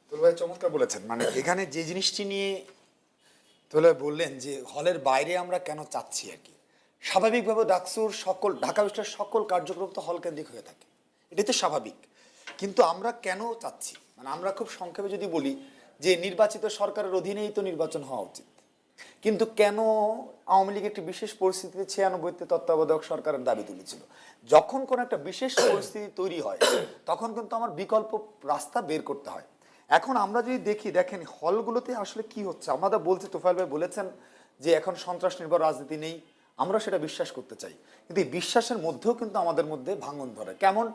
তুল ভাই চমৎকার বলেছেন, মানে এখানে যে জিনিসটি নিয়ে তুল ভাই বললেন যে হলের বাইরে আমরা কেন চাচ্ছি আর কি। স্বাভাবিকভাবে ডাকসুর সকল, ঢাকা বিশ্ববিদ্যালয়ের সকল কার্যক্রম তো হল কেন্দ্রিক হয়ে থাকে, এটাই তো স্বাভাবিক। কিন্তু আমরা কেন চাচ্ছি, মানে আমরা খুব সংক্ষেপে যদি বলি যে নির্বাচিত সরকারের অধীনেই তো নির্বাচন হওয়া উচিত, কিন্তু কেন আওয়ামী লীগ একটি বিশেষ পরিস্থিতিতে 96-তে তত্ত্বাবধায়ক সরকারের দাবি তুলেছিল। যখন কোনো একটা বিশেষ পরিস্থিতি তৈরি হয় তখন কিন্তু আমার বিকল্প রাস্তা বের করতে হয়। এখন আমরা যদি দেখেন হলগুলোতে আসলে কি হচ্ছে, আমাদের বলছে, তোফায়েল ভাই বলেছেন যে এখন সন্ত্রাস নির্ভর রাজনীতি নেই, আমরা সেটা বিশ্বাস করতে চাই, কিন্তু এই বিশ্বাসের মধ্যেও কিন্তু আমাদের মধ্যে ভাঙন ধরে। কেমন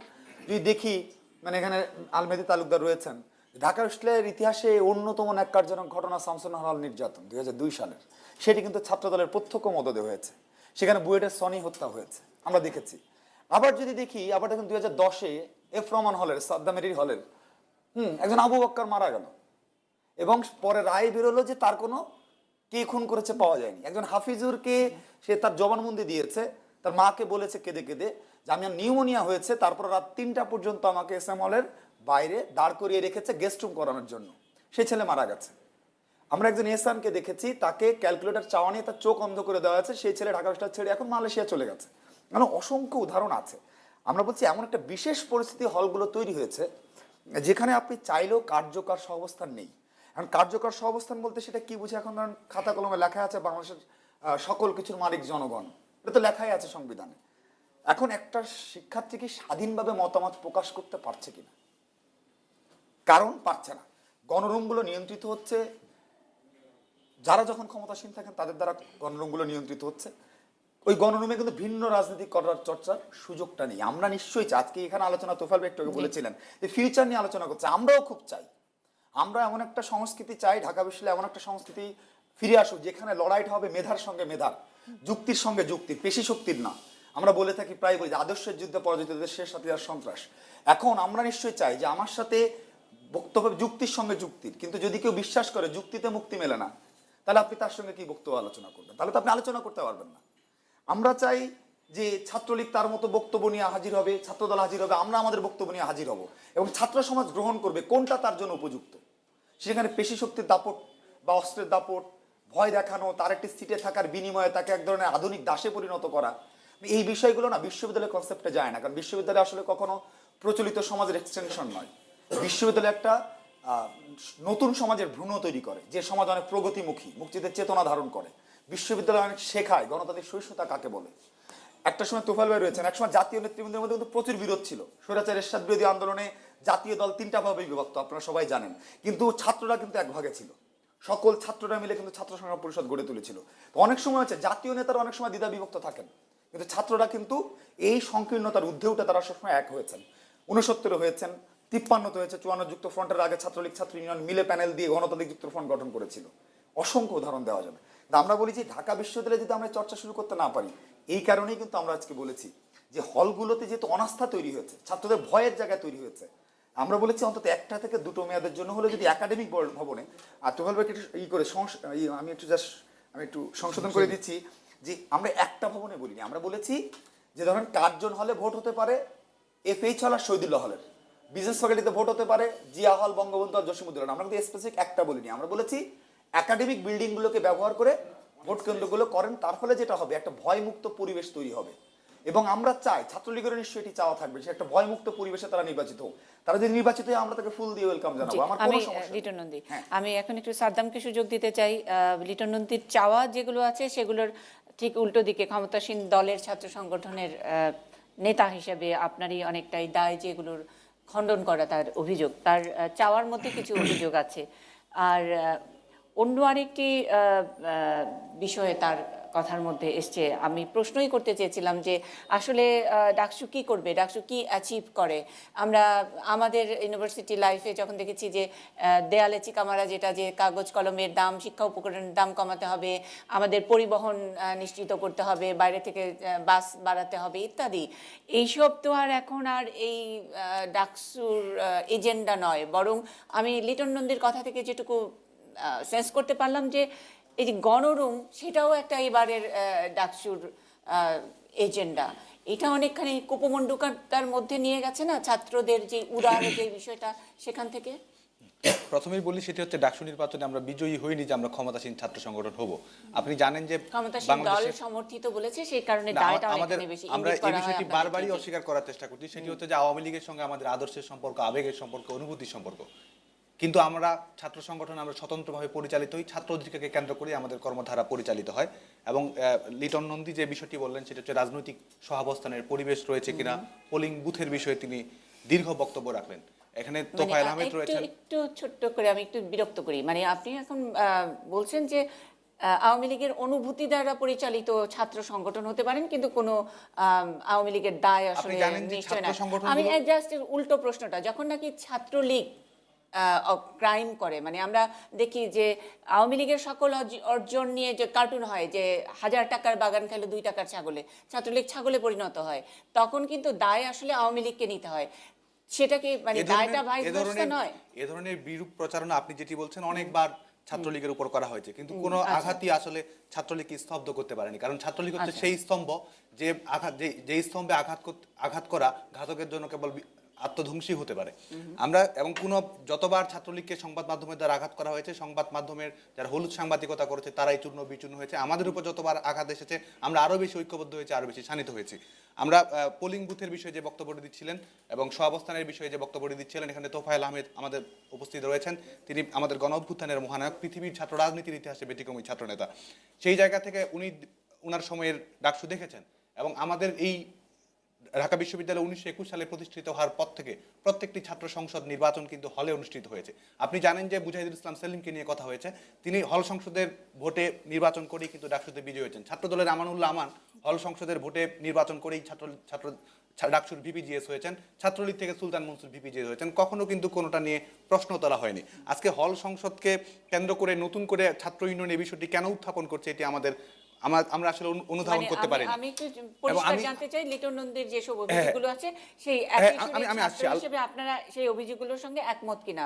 যদি দেখি, মানে এখানে আলমেদি তালুকদার রয়েছেন, ঢাকা বিশ্ববিদ্যালয়ের ইতিহাসে অন্যতম ন্যাক্কারজনক ঘটনা শামসুন নাহার নির্যাতন 2002 সালের, সেটি কিন্তু ছাত্রদলের প্রত্যক্ষ মদদে হয়েছে। সেখানে বুয়েটের সনি হত্যা হয়েছে, আমরা দেখেছি। আবার যদি দেখি, আবার দেখুন 2010-এ এফ রহমান হলের, সাদ্দামেরির হলের একজন আবু বক্কর মারা গেল এবং পরে রায় বেরোলো যে তার কোনো কে খুন করেছে পাওয়া যায়নি। একজন হাফিজুরকে সে তার জবানবন্দি দিয়েছে, তার মাকে বলেছে কেঁদে কেঁদে যে আমি নিউমোনিয়া হয়েছে, তারপর রাত 3টা পর্যন্ত আমাকে এস এম হলের বাইরে দাঁড় করিয়ে রেখেছে গেস্ট রুম করানোর জন্য, সেই ছেলে মারা গেছে। আমরা একজন এসানকে দেখেছি, তাকে ক্যালকুলেটর চাওয়া নিয়ে তার চোখ অন্ধ করে দেওয়া আছে, সেই ছেলে ঢাকা বিশ্ববিদ্যালয় ছেড়ে এখন মালয়েশিয়া চলে গেছে। মানে অসংখ্য উদাহরণ আছে। আমরা বলছি এমন একটা বিশেষ পরিস্থিতি হলগুলো তৈরি হয়েছে যেখানে আপনি চাইলেও কার্যকর সহাবস্থান নেই। এখন কার্যকর সহাবস্থান বলতে সেটা কি বুঝে, এখন ধরেন খাতা কলমে লেখা আছে বাংলাদেশের সকল কিছুর মালিক জনগণ, এটা তো লেখাই আছে সংবিধানে। এখন একটা শিক্ষার্থী কি স্বাধীনভাবে মতামত প্রকাশ করতে পারছে কিনা? কারণ পারছে না। গণরুমগুলো নিয়ন্ত্রিত হচ্ছে, যারা যখন ক্ষমতাসীন থাকেন তাদের দ্বারা গণরুমগুলো নিয়ন্ত্রিত হচ্ছে। ওই গণরুমে কিন্তু ভিন্ন রাজনীতি করার চর্চার সুযোগটা নেই। আমরা নিশ্চয়ই চাই, আজকে এখানে আলোচনা তোফায়েল ভাই একটু আগে বলেছিলেন যে ফিউচার নিয়ে আলোচনা করছে, আমরাও খুব চাই। আমরা এমন একটা সংস্কৃতি চাই, ঢাকা বিশ্ববিদ্যালয়ে এমন একটা সংস্কৃতি ফিরে আসুক যেখানে লড়াইটা হবে মেধার সঙ্গে মেধার, যুক্তির সঙ্গে যুক্তির, পেশি শক্তির না। আমরা বলে থাকি, প্রায় বলি যে আদর্শের যুদ্ধে পরাজিতদের শেষ হাতিয়ার সন্ত্রাস। এখন আমরা নিশ্চয়ই চাই যে আমার সাথে বক্তব্য যুক্তির সঙ্গে যুক্তির, কিন্তু যদি কেউ বিশ্বাস করে যুক্তিতে মুক্তি মেলে না, তাহলে আপনি তার সঙ্গে কি বক্তব্য আলোচনা করবেন? তাহলে তো আপনি আলোচনা করতে পারবেন না। আমরা চাই যে ছাত্রলীগ তার মতো বক্তব্য নিয়ে হাজির হবে, ছাত্রদল হাজির হবে, আমরা আমাদের বক্তব্য নিয়ে হাজির হব এবং ছাত্র সমাজ গ্রহণ করবে কোনটা তার জন্য উপযুক্ত। সেখানে পেশি শক্তির দাপট বা অস্ত্রের দাপট, ভয় দেখানো, তার একটি সিটে থাকার বিনিময়ে তাকে এক ধরনের আধুনিক দাসে পরিণত করা, এই বিষয়গুলো না বিশ্ববিদ্যালয়ের কনসেপ্টে যায় না। কারণ বিশ্ববিদ্যালয় আসলে কখনো প্রচলিত সমাজের এক্সটেনশন নয়। বিশ্ববিদ্যালয় একটা নতুন সমাজের ভ্রূণ তৈরি করে, যে সমাজ অনেক প্রগতিমুখী, মুক্তিযুদ্ধের চেতনা ধারণ করে। বিশ্ববিদ্যালয় অনেক শেখায় গণতান্ত্রিক সহিষ্ণুতা কাকে বলে। একটা সময় তোফায়েল ভাই রয়েছেন, একসময় জাতীয় নেতৃবৃন্দের মধ্যে কিন্তু প্রচুর বিরোধ ছিল। স্বৈরাচার এরশাদ বিরোধী আন্দোলনে জাতীয় দল 3টা ভাবে বিভক্ত, আপনারা সবাই জানেন, কিন্তু ছাত্ররা কিন্তু এক ভাগে ছিল। সকল ছাত্ররা মিলে কিন্তু ছাত্র সংগ্রাম পরিষদ গড়ে তুলেছিল। তো অনেক সময় হচ্ছে জাতীয় নেতারা অনেক সময় দ্বিধা বিভক্ত থাকেন, কিন্তু ছাত্ররা কিন্তু এই সংকীর্ণতার ঊর্ধ্বে উঠে তারা সবসময় এক হয়েছেন। 69 হয়েছেন, 53 হয়েছে, 54 যুক্ত ফ্রন্টের আগে ছাত্রলীগ ছাত্র ইউনিয়ন মিলে প্যানেল দিয়ে গণতান্ত্রিক যুক্ত ফ্রন্ট গঠন করেছিল। অসংখ্য উদাহরণ দেওয়া যাবে। আমরা বলি যে ঢাকা বিশ্ববিদ্যালয়ে যদি আমরা চর্চা শুরু করতে না পারি, এই কারণেই কিন্তু আমরা আজকে বলেছি যে হলগুলোতে যেহেতু অনাস্থা তৈরি হয়েছে, ছাত্রদের ভয়ের জায়গায় তৈরি হয়েছে, আমরা বলেছি অন্তত 1টা থেকে 2টো মেয়াদের জন্য হলে যদি একাডেমিক ভবনে, আর তোফায়েল ভাই একটু করে আমি একটু সংশোধন করে দিচ্ছি যে আমরা একটা ভবনে বলিনি, আমরা বলেছি যে ধরেন কার্জন হলে ভোট হতে পারে FH হল আর শহীদুল্লাহ হলের, বিজনেস ফ্যাকাল্টিতে ভোট হতে পারে জিয়া হল, বঙ্গবন্ধু আর জসিমুদ্দৌলা। আমরা কিন্তু স্পেসিফিক একটা বলিনি, আমরা বলেছি একাডেমিক বিল্ডিংগুলোকে ব্যবহার করে ভোট কেন্দ্রগুলো করেন, তার ফলে যেটা হবে একটা ভয়মুক্ত পরিবেশ তৈরি হবে। এবং আমরা চাই ছাত্রলীগের নিশ্চয়ই এটি চাওয়া থাকবে যে একটা ভয়মুক্ত পরিবেশে তারা নির্বাচিত হোক। তারা যদি নির্বাচিত হয় আমরা তাকে ফুল দিয়ে ওয়েলকাম জানাবো, আমার কোনো সমস্যা নেই। লিটন নন্দী, আমি এখন একটু সাদ্দামকে সুযোগ দিতে চাই। লিটন নন্দীর চাওয়া যেগুলো আছে সেগুলোর ঠিক উল্টো দিকে ক্ষমতাসীন দলের ছাত্র সংগঠনের নেতা হিসেবে আপনারই অনেকটাই দায় যেগুলোর খণ্ডন করা তার অভিযোগ, তার চাওয়ার মধ্যে কিছু অভিযোগ আছে। আর অন্য আরেকটি বিষয়ে তার কথার মধ্যে এসছে, আমি প্রশ্নই করতে চেয়েছিলাম যে আসলে ডাকসু কি করবে, ডাকসু কি অ্যাচিভ করে। আমরা আমাদের ইউনিভার্সিটি লাইফে যখন দেখেছি যে দেয়ালে চিকা মারা, যেটা যে কাগজ কলমের দাম, শিক্ষা উপকরণের দাম কমাতে হবে, আমাদের পরিবহন নিশ্চিত করতে হবে, বাইরে থেকে বাস বাড়াতে হবে ইত্যাদি, এইসব তো আর এখন আর এই ডাকসুর এজেন্ডা নয়। বরং আমি লিটন নন্দীর কথা থেকে যেটুকু সেন্স করতে পারলাম যে এই যে গণরুম, সেটাও একটা এবারের ডাকসুর এজেন্ডা। এটা অনেকখানি কুপমণ্ডুকার মধ্যে নিয়ে গেছে না ছাত্রদের যে উদার যে বিষয়টা, সেখান থেকে প্রথমেই বলি সেটি হচ্ছে ডাকসু নির্বাচনে আমরা বিজয়ী হইনি যে আমরা ক্ষমতাসীন ছাত্র সংগঠন হব। আপনি জানেন যে ক্ষমতাসীন দল সমর্থিত বলেছে, সেই কারণে দায়টা অনেকখানি বেশি। আমরা এই বিষয়টি বারবারই অস্বীকার করার চেষ্টা করছি, সেটি হচ্ছে যে আওয়ামী লীগের সঙ্গে আমাদের আদর্শের সম্পর্ক, আবেগের সম্পর্ক, অনুভূতির সম্পর্ক। কিন্তু আমরা ছাত্র সংগঠন, আমরা স্বতন্ত্রভাবে পরিচালিত হই, ছাত্র অধিকারকে কেন্দ্র করে আমাদের কর্মধারা পরিচালিত হয়। এবং লিটন নন্দী যে বিষয়টি বললেন সেটা হচ্ছে রাজনৈতিক সহাবস্থানের পরিবেশ রয়েছে কিনা, পোলিং বুথের বিষয়ে তিনি দীর্ঘ বক্তব্য রাখলেন। এখানে তোফায়েল আহমেদ রয়েছেন। একটু ছোট্ট করে আমি একটু বিরক্ত করি, মানে আপনি এখন বলছেন যে আওয়ামী লীগের অনুভূতি দ্বারা পরিচালিত ছাত্র সংগঠন হতে পারেন, কিন্তু কোনো আওয়ামী লীগের দায় আসলে নিশ্চয় না। আমি জাস্ট উল্টো প্রশ্নটা, যখন নাকি ছাত্রলীগ ক্রাইম করে, মানে আমরা দেখি যে আওয়ামী লীগের সকল অর্জন নিয়ে যে কার্টুন হয় যে 1000 টাকার বাগান খেলে 2 টাকার ছাগলে, ছাত্রলীগ ছাগলে পরিণত হয়, তখন কিন্তু দায় আসলে আওয়ামী লীগকে নিতে হয়। সেটা কি মানে দায়টা ভাইস ভার্সা নয়? এ ধরনের বিরূপ প্রচারণা আপনি যেটি বলছেন অনেকবার ছাত্রলীগের উপর করা হয়েছে, কিন্তু কোনো আঘাতই আসলে ছাত্রলীগকে স্তব্ধ করতে পারেনি। কারণ ছাত্রলীগ হচ্ছে সেই স্তম্ভ যে যে স্তম্ভে আঘাত করা ঘাতকের জন্য কেবল আত্মধ্বংসী হতে পারে। আমরা এবং যতবার ছাত্রলীগকে সংবাদ মাধ্যমের দ্বারা আঘাত করা হয়েছে, সংবাদ মাধ্যমের যারা হলুদ সাংবাদিকতা করেছে তারাই চূর্ণ বিচূর্ণ হয়েছে। আমাদের উপর যতবার আঘাত এসেছে আমরা আরো বেশি ঐক্যবদ্ধ হয়েছি, আরো বেশি শানিত হয়েছি। আমরা পোলিং বুথের বিষয়ে যে বক্তব্যটি দিচ্ছিলেন এবং সহাবস্থানের বিষয়ে যে বক্তব্যটি দিচ্ছিলেন, এখানে তোফায়েল আহমেদ আমাদের উপস্থিত রয়েছেন। তিনি আমাদের গণ অভ্যুত্থানের মহানায়ক, পৃথিবীর ছাত্র রাজনীতির ইতিহাসে ব্যতিক্রমী ছাত্রনেতা। সেই জায়গা থেকে উনার সময়ের ডাকসু দেখেছেন এবং আমাদের এই ঢাকা বিশ্ববিদ্যালয় 1921 সালে প্রতিষ্ঠিত হওয়ার পর থেকে প্রত্যেকটি ছাত্র সংসদ নির্বাচন কিন্তু হলে অনুষ্ঠিত হয়েছে। আপনি জানেন যে মুজাহিদুল ইসলাম সেলিমকে নিয়ে কথা হয়েছে, তিনি হল সংসদের ভোটে নির্বাচন করেই কিন্তু ডাকসুতে বিজয়ী হয়েছেন। ছাত্রদলের আমানুল্লাহ আমান হল সংসদের ভোটে নির্বাচন করেই ডাকসুর ভিপিজিএস হয়েছেন। ছাত্রলীগ থেকে সুলতান মনসুর ভিপিজিএস হয়েছেন। কখনো কিন্তু কোনোটা নিয়ে প্রশ্ন তোলা হয়নি। আজকে হল সংসদকে কেন্দ্র করে নতুন করে ছাত্র ইউনিয়ন এই বিষয়টি কেন উত্থাপন করছে, এটি আমরা আসলে অনুধাবন করতে পারি। আমি একটু পরিষ্কার জানতে চাই, লিটন নন্দীর যেসব অভিযোগগুলো আছে সেই হিসেবে আপনারা সেই অভিযোগগুলোর সঙ্গে একমত কিনা,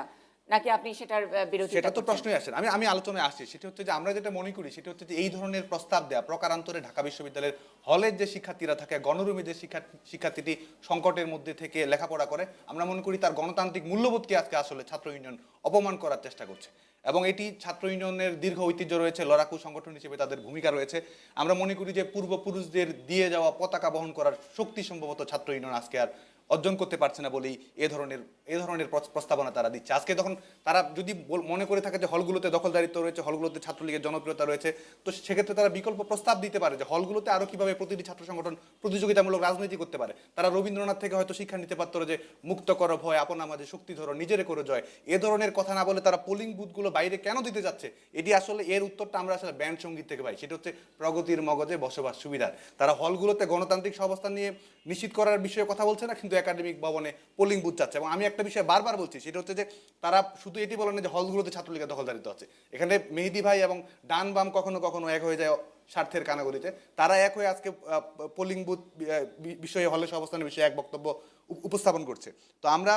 নাকি আপনি সেটার বিরোধিতা? সেটা তো প্রশ্নই আসে। আমি আলোচনায় আসছি, সেটা হচ্ছে যে আমরা যেটা মনে করি সেটা হচ্ছে যে এই ধরনের প্রস্তাব দেয়া প্রকারান্তরে ঢাকা বিশ্ববিদ্যালয়ের হলের যে শিক্ষার্থীরা থাকে, গণরুমে যে শিক্ষার্থীটি সংকটের মধ্যে থেকে লেখাপড়া করে, আমরা মনে করি তার গণতান্ত্রিক মূল্যবোধকে আজকে আসলে ছাত্র ইউনিয়ন অপমান করার চেষ্টা করছে। এবং এটি ছাত্র ইউনিয়নের দীর্ঘ ঐতিহ্য রয়েছে, লড়াকু সংগঠন হিসেবে তাদের ভূমিকা রয়েছে। আমরা মনে করি যে পূর্বপুরুষদের দিয়ে যাওয়া পতাকা বহন করার শক্তি সম্ভবত ছাত্র ইউনিয়ন আজকে আর অর্জন করতে পারছে না বলেই এ ধরনের প্রস্তাবনা তারা দিচ্ছে। আজকে যখন তারা যদি মনে করে থাকে যে হলগুলোতে দখলদারিত্ব রয়েছে, হলগুলোতে ছাত্রলীগের জনপ্রিয়তা রয়েছে, তো সেক্ষেত্রে তারা বিকল্প প্রস্তাব দিতে পারে যে হলগুলোতে আরো কিভাবে প্রতিটি ছাত্র সংগঠন প্রতিযোগিতামূলক রাজনীতি করতে পারে। তারা রবীন্দ্রনাথ থেকে হয়তো শিক্ষা নিতে পারতো যে মুক্ত কর ভয়, আপন আমাদের শক্তি ধরো, নিজেরে করে জয়, এ ধরনের কথা না বলে তারা পোলিং বুথগুলো বাইরে কেন দিতে যাচ্ছে? এটি আসলে এর উত্তরটা আমরা আসলে ব্যান্ড সঙ্গীত থেকে পাই, সেটা হচ্ছে প্রগতির মগজে বসবাস সুবিধার। তারা হলগুলোতে গণতান্ত্রিক সহাবস্থান নিয়ে নিশ্চিত করার বিষয়ে কথা বলছে না, কিন্তু একাডেমিক ভবনে পোলিং বুথ চাচ্ছে। এবং আমি একটা বিষয় বারবার বলছি, সেটা হচ্ছে যে তারা শুধু এটি বলেন যে হলগুলোতে ছাত্রলীগের দখলদারিত্ব আছে। এখানে মেহেদী ভাই এবং ডান বাম কখনো কখনো এক হয়ে যায় স্বার্থের কানাগলিতে। তারা এক হয়ে আজকে পোলিং বুথ বিষয়ে হলে সহাবস্থানের বিষয়ে এক বক্তব্য উপস্থাপন করছে। তো আমরা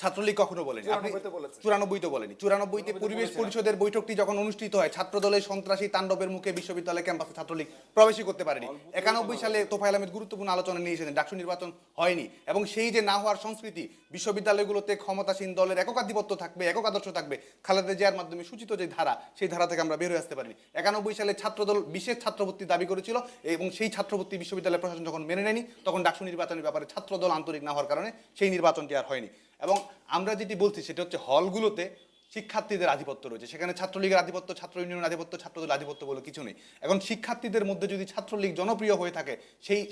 ছাত্রলীগ কখনো বলেনি, 94-তে বলেনি। 94-তে পরিবেশ পরিষদের বৈঠকটি যখন অনুষ্ঠিত হয়, ছাত্র দলের সন্ত্রাসী তাণ্ডবের মুখে বিশ্ববিদ্যালয় ক্যাম্পাসে ছাত্রলীগ প্রবেশই করতে পারেনি। 91 সালে তোফায়েল আহমেদ গুরুত্বপূর্ণ আলোচনা নিয়ে এসেছেন, ডাকসু নির্বাচন হয়নি। এবং সেই যে না হওয়ার সংস্কৃতি, বিশ্ববিদ্যালয়গুলোতে ক্ষমতাসীন দলের একক আধিপত্য থাকবে, একক আদর্শ থাকবে, খালেদা জিয়ার মাধ্যমে সূচিত যে ধারা, সেই ধারা থেকে আমরা বের হয়ে আসতে পারিনি। 91 সালে ছাত্রদল বিশেষ ছাত্রভর্তি দাবি করেছিল, এবং সেই ছাত্রভর্তি বিশ্ববিদ্যালয় প্রশাসন যখন মেনে নেয়নি, তখন ডাকসু নির্বাচনের ব্যাপারে ছাত্রদল আন্তরিক না হওয়ার কারণে সেই নির্বাচনটি আর হয়নি। এবং আমরা যেটি বলছি সেটা হচ্ছে হলগুলোতে শিক্ষার্থীদের আধিপত্য রয়েছে, সেখানে ছাত্রলীগের আধিপত্য, ছাত্র ইউনিয়নের আধিপত্য, ছাত্রদলের আধিপত্য বলে কিছু নেই। এখন শিক্ষার্থীদের মধ্যে যদি ছাত্রলীগ জনপ্রিয় হয়ে থাকে,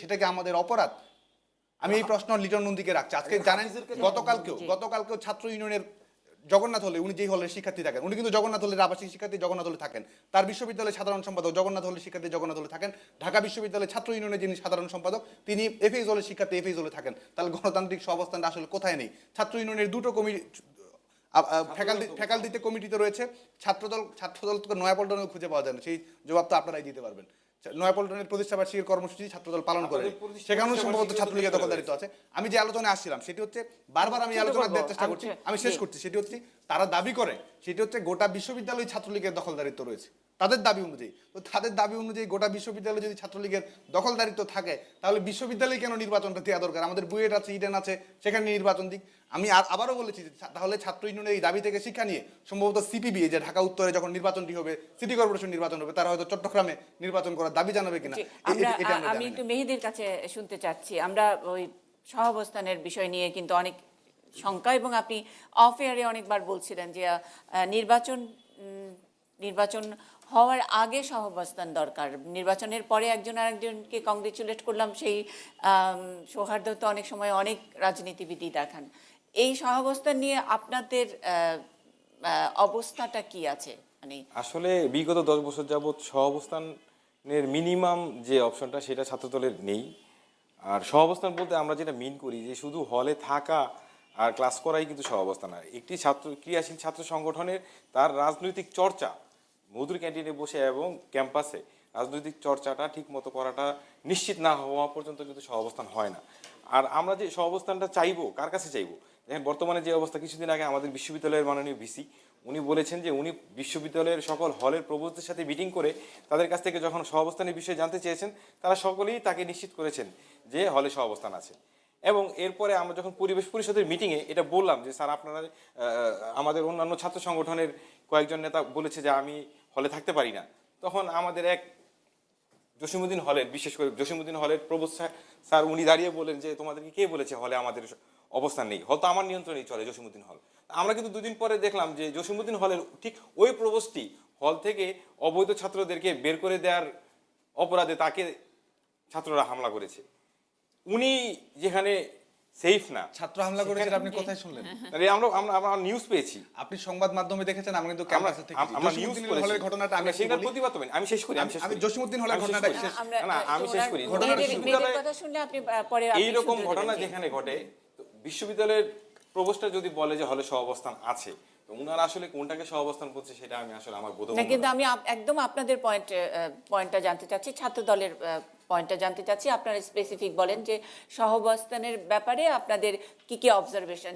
সেটাকে আমাদের অপরাধ? আমি এই প্রশ্ন লিটন নন্দীকে রাখছি। আজকে জানেন গতকালকেও ছাত্র ইউনিয়নের জগন্নাথ হলে, উনি যেই হলের শিক্ষার্থী থাকেন, উনি কিন্তু জগন্নাথ হলের আবাসিক শিক্ষার্থী, জগন্নাথ হলে থাকেন। তার বিশ্ববিদ্যালয়ের সাধারণ সম্পাদক জগন্নাথ হলের শিক্ষার্থী, জগন্নাথ হলে থাকেন। ঢাকা বিশ্ববিদ্যালয়ের ছাত্র ইউনিয়নের যিনি সাধারণ সম্পাদক, তিনি এফএইচ হলের শিক্ষার্থী, এফএইচ হলে থাকেন। তাহলে গণতান্ত্রিক সহাবস্থানটা আসলে কোথায় নেই? ছাত্র ইউনিয়নের দুটো কমিটি, ফ্যাকাল্টিতে কমিটিতে রয়েছে ছাত্রদল তো নয়াপল্টনেও খুঁজে পাওয়া যায় না, সেই জবাব তো আপনারাই দিতে পারবেন। নয়াপল্টনের প্রতিষ্ঠাবার্ষিকীর কর্মসূচি ছাত্রদল পালন করে, সেখানেও সম্ভবত ছাত্রলীগের দখলদারিত্ব আছে। আমি যে আলোচনায় আসছিলাম সেটি হচ্ছে, বারবার আমি আলোচনা দেওয়ার চেষ্টা করছি, আমি শেষ করছি, সেটি হচ্ছে তারা দাবি করে, সেটি হচ্ছে গোটা বিশ্ববিদ্যালয় ছাত্রলীগের দখলদারিত্ব রয়েছে তাদের দাবি অনুযায়ী। তো তাদের দাবি অনুযায়ী গোটা বিশ্ববিদ্যালয়ে যদি ছাত্রলীগের দখলদারিত্ব থাকে, তাহলে বিশ্ববিদ্যালয়ে কেন নির্বাচনটা দেওয়া দরকার? আমাদের বুয়েট আছে, ইডেন আছে, সেখানে নির্বাচন দিক। আমি আবারও বলেছি, তাহলে ছাত্র ইউনিয়নের এই দাবি থেকে শিক্ষা নিয়ে সম্ভবত সিপিবি, যে ঢাকা উত্তরে যখন নির্বাচনটি হবে, সিটি কর্পোরেশন নির্বাচন হবে, তারা হয়তো চট্টগ্রামে নির্বাচন করার দাবি জানাবে কিনা। আমি একটু মেহেদীর কাছে শুনতে চাচ্ছি। আমরা ওই সহাবস্থানের বিষয় নিয়ে কিন্তু অনেক শঙ্কা, এবং আপনি অফ এয়ারে অনেকবার বলছিলেন যে নির্বাচন হওয়ার আগে সহাবস্থান দরকার, নির্বাচনের পরে একজন আরেকজনকে কংগ্রেচুলেট করলাম, সেই সৌহার্দ্য তো অনেক সময় অনেক রাজনীতিবিদই দেখান। এই সহাবস্থান নিয়ে আপনাদের অবস্থাটা কি আছে? মানে আসলে বিগত 10 বছর যাবৎ সহাবস্থানের মিনিমাম যে অপশনটা, সেটা ছাত্রদলের নেই। আর সহাবস্থান বলতে আমরা যেটা মিন করি, যে শুধু হলে থাকা আর ক্লাস করাই কিন্তু সহাবস্থান। আর একটি ক্রিয়াশীল ছাত্র সংগঠনের তার রাজনৈতিক চর্চা, মধুর ক্যান্টিনে বসে এবং ক্যাম্পাসে রাজনৈতিক চর্চাটা ঠিক মতো করাটা নিশ্চিত না হওয়া পর্যন্ত কিন্তু সহাবস্থান হয় না। আর আমরা যে সহাবস্থানটা চাইবো, কার কাছে চাইবো? দেখেন বর্তমানে যে অবস্থা, কিছুদিন আগে আমাদের বিশ্ববিদ্যালয়ের মাননীয় ভিসি উনি বলেছেন যে উনি বিশ্ববিদ্যালয়ের সকল হলের প্রভোস্টদের সাথে মিটিং করে তাদের কাছ থেকে যখন সহাবস্থানের বিষয়ে জানতে চেয়েছেন, তারা সকলেই তাকে নিশ্চিত করেছেন যে হলে সহাবস্থান আছে। এবং এরপরে আমরা যখন পরিবেশ পরিষদের মিটিংয়ে এটা বললাম যে স্যার আপনারা, আমাদের অন্যান্য ছাত্র সংগঠনের কয়েকজন নেতা বলেছে যে আমি হলে থাকতে পারি না, তখন আমাদের এক জসিমউদ্দিন হলের, বিশেষ করে জসিমউদ্দিন হলের প্রভোস্ট স্যার উনি দাঁড়িয়ে বলেন যে তোমাদেরকে কে বলেছে হলে আমাদের অবস্থান নেই, হল তো আমার নিয়ন্ত্রণেই চলে জসিমউদ্দিন হল। আমরা কিন্তু দুদিন পরে দেখলাম যে জসিমউদ্দিন হলের ঠিক ওই প্রভোস্টই হল থেকে অবৈধ ছাত্রদেরকে বের করে দেওয়ার অপরাধে তাকে ছাত্ররা হামলা করেছে। উনি যেখানে সেফ না, ছাত্র হামলা করেছে, আপনি কোথায় শুনলেন? আমরা নিউজ পেয়েছি, আপনি সংবাদ মাধ্যমে দেখেছেন, আমরা কিন্তু ক্যাম্পাসে থেকে আমরা নিউজ হলের ঘটনাটা আমি সেটার প্রতিবাদ করবেন। আমি শেষ করি, আমি জসিমউদ্দিন হলের ঘটনাটা আমি শেষ করি। কথা শুনলে আপনি পরে এইরকম ঘটনা যেখানে ঘটে, বিশ্ববিদ্যালয়ের প্রভোস্টটা যদি বলে যে হলে সহাবস্থান আছে, তো উনারা আসলে কোনটাকে সহাবস্থান করছে সেটা আমি আসলে আমার বোধ না। কিন্তু আমি একদম আপনাদের পয়েন্টটা জানতে চাচ্ছি, ছাত্র দলের পয়েন্টটা জানতে চাচ্ছি। আপনারা স্পেসিফিক বলেন যে সহাবস্থানের ব্যাপারে আপনাদের কি কি অবজারভেশন,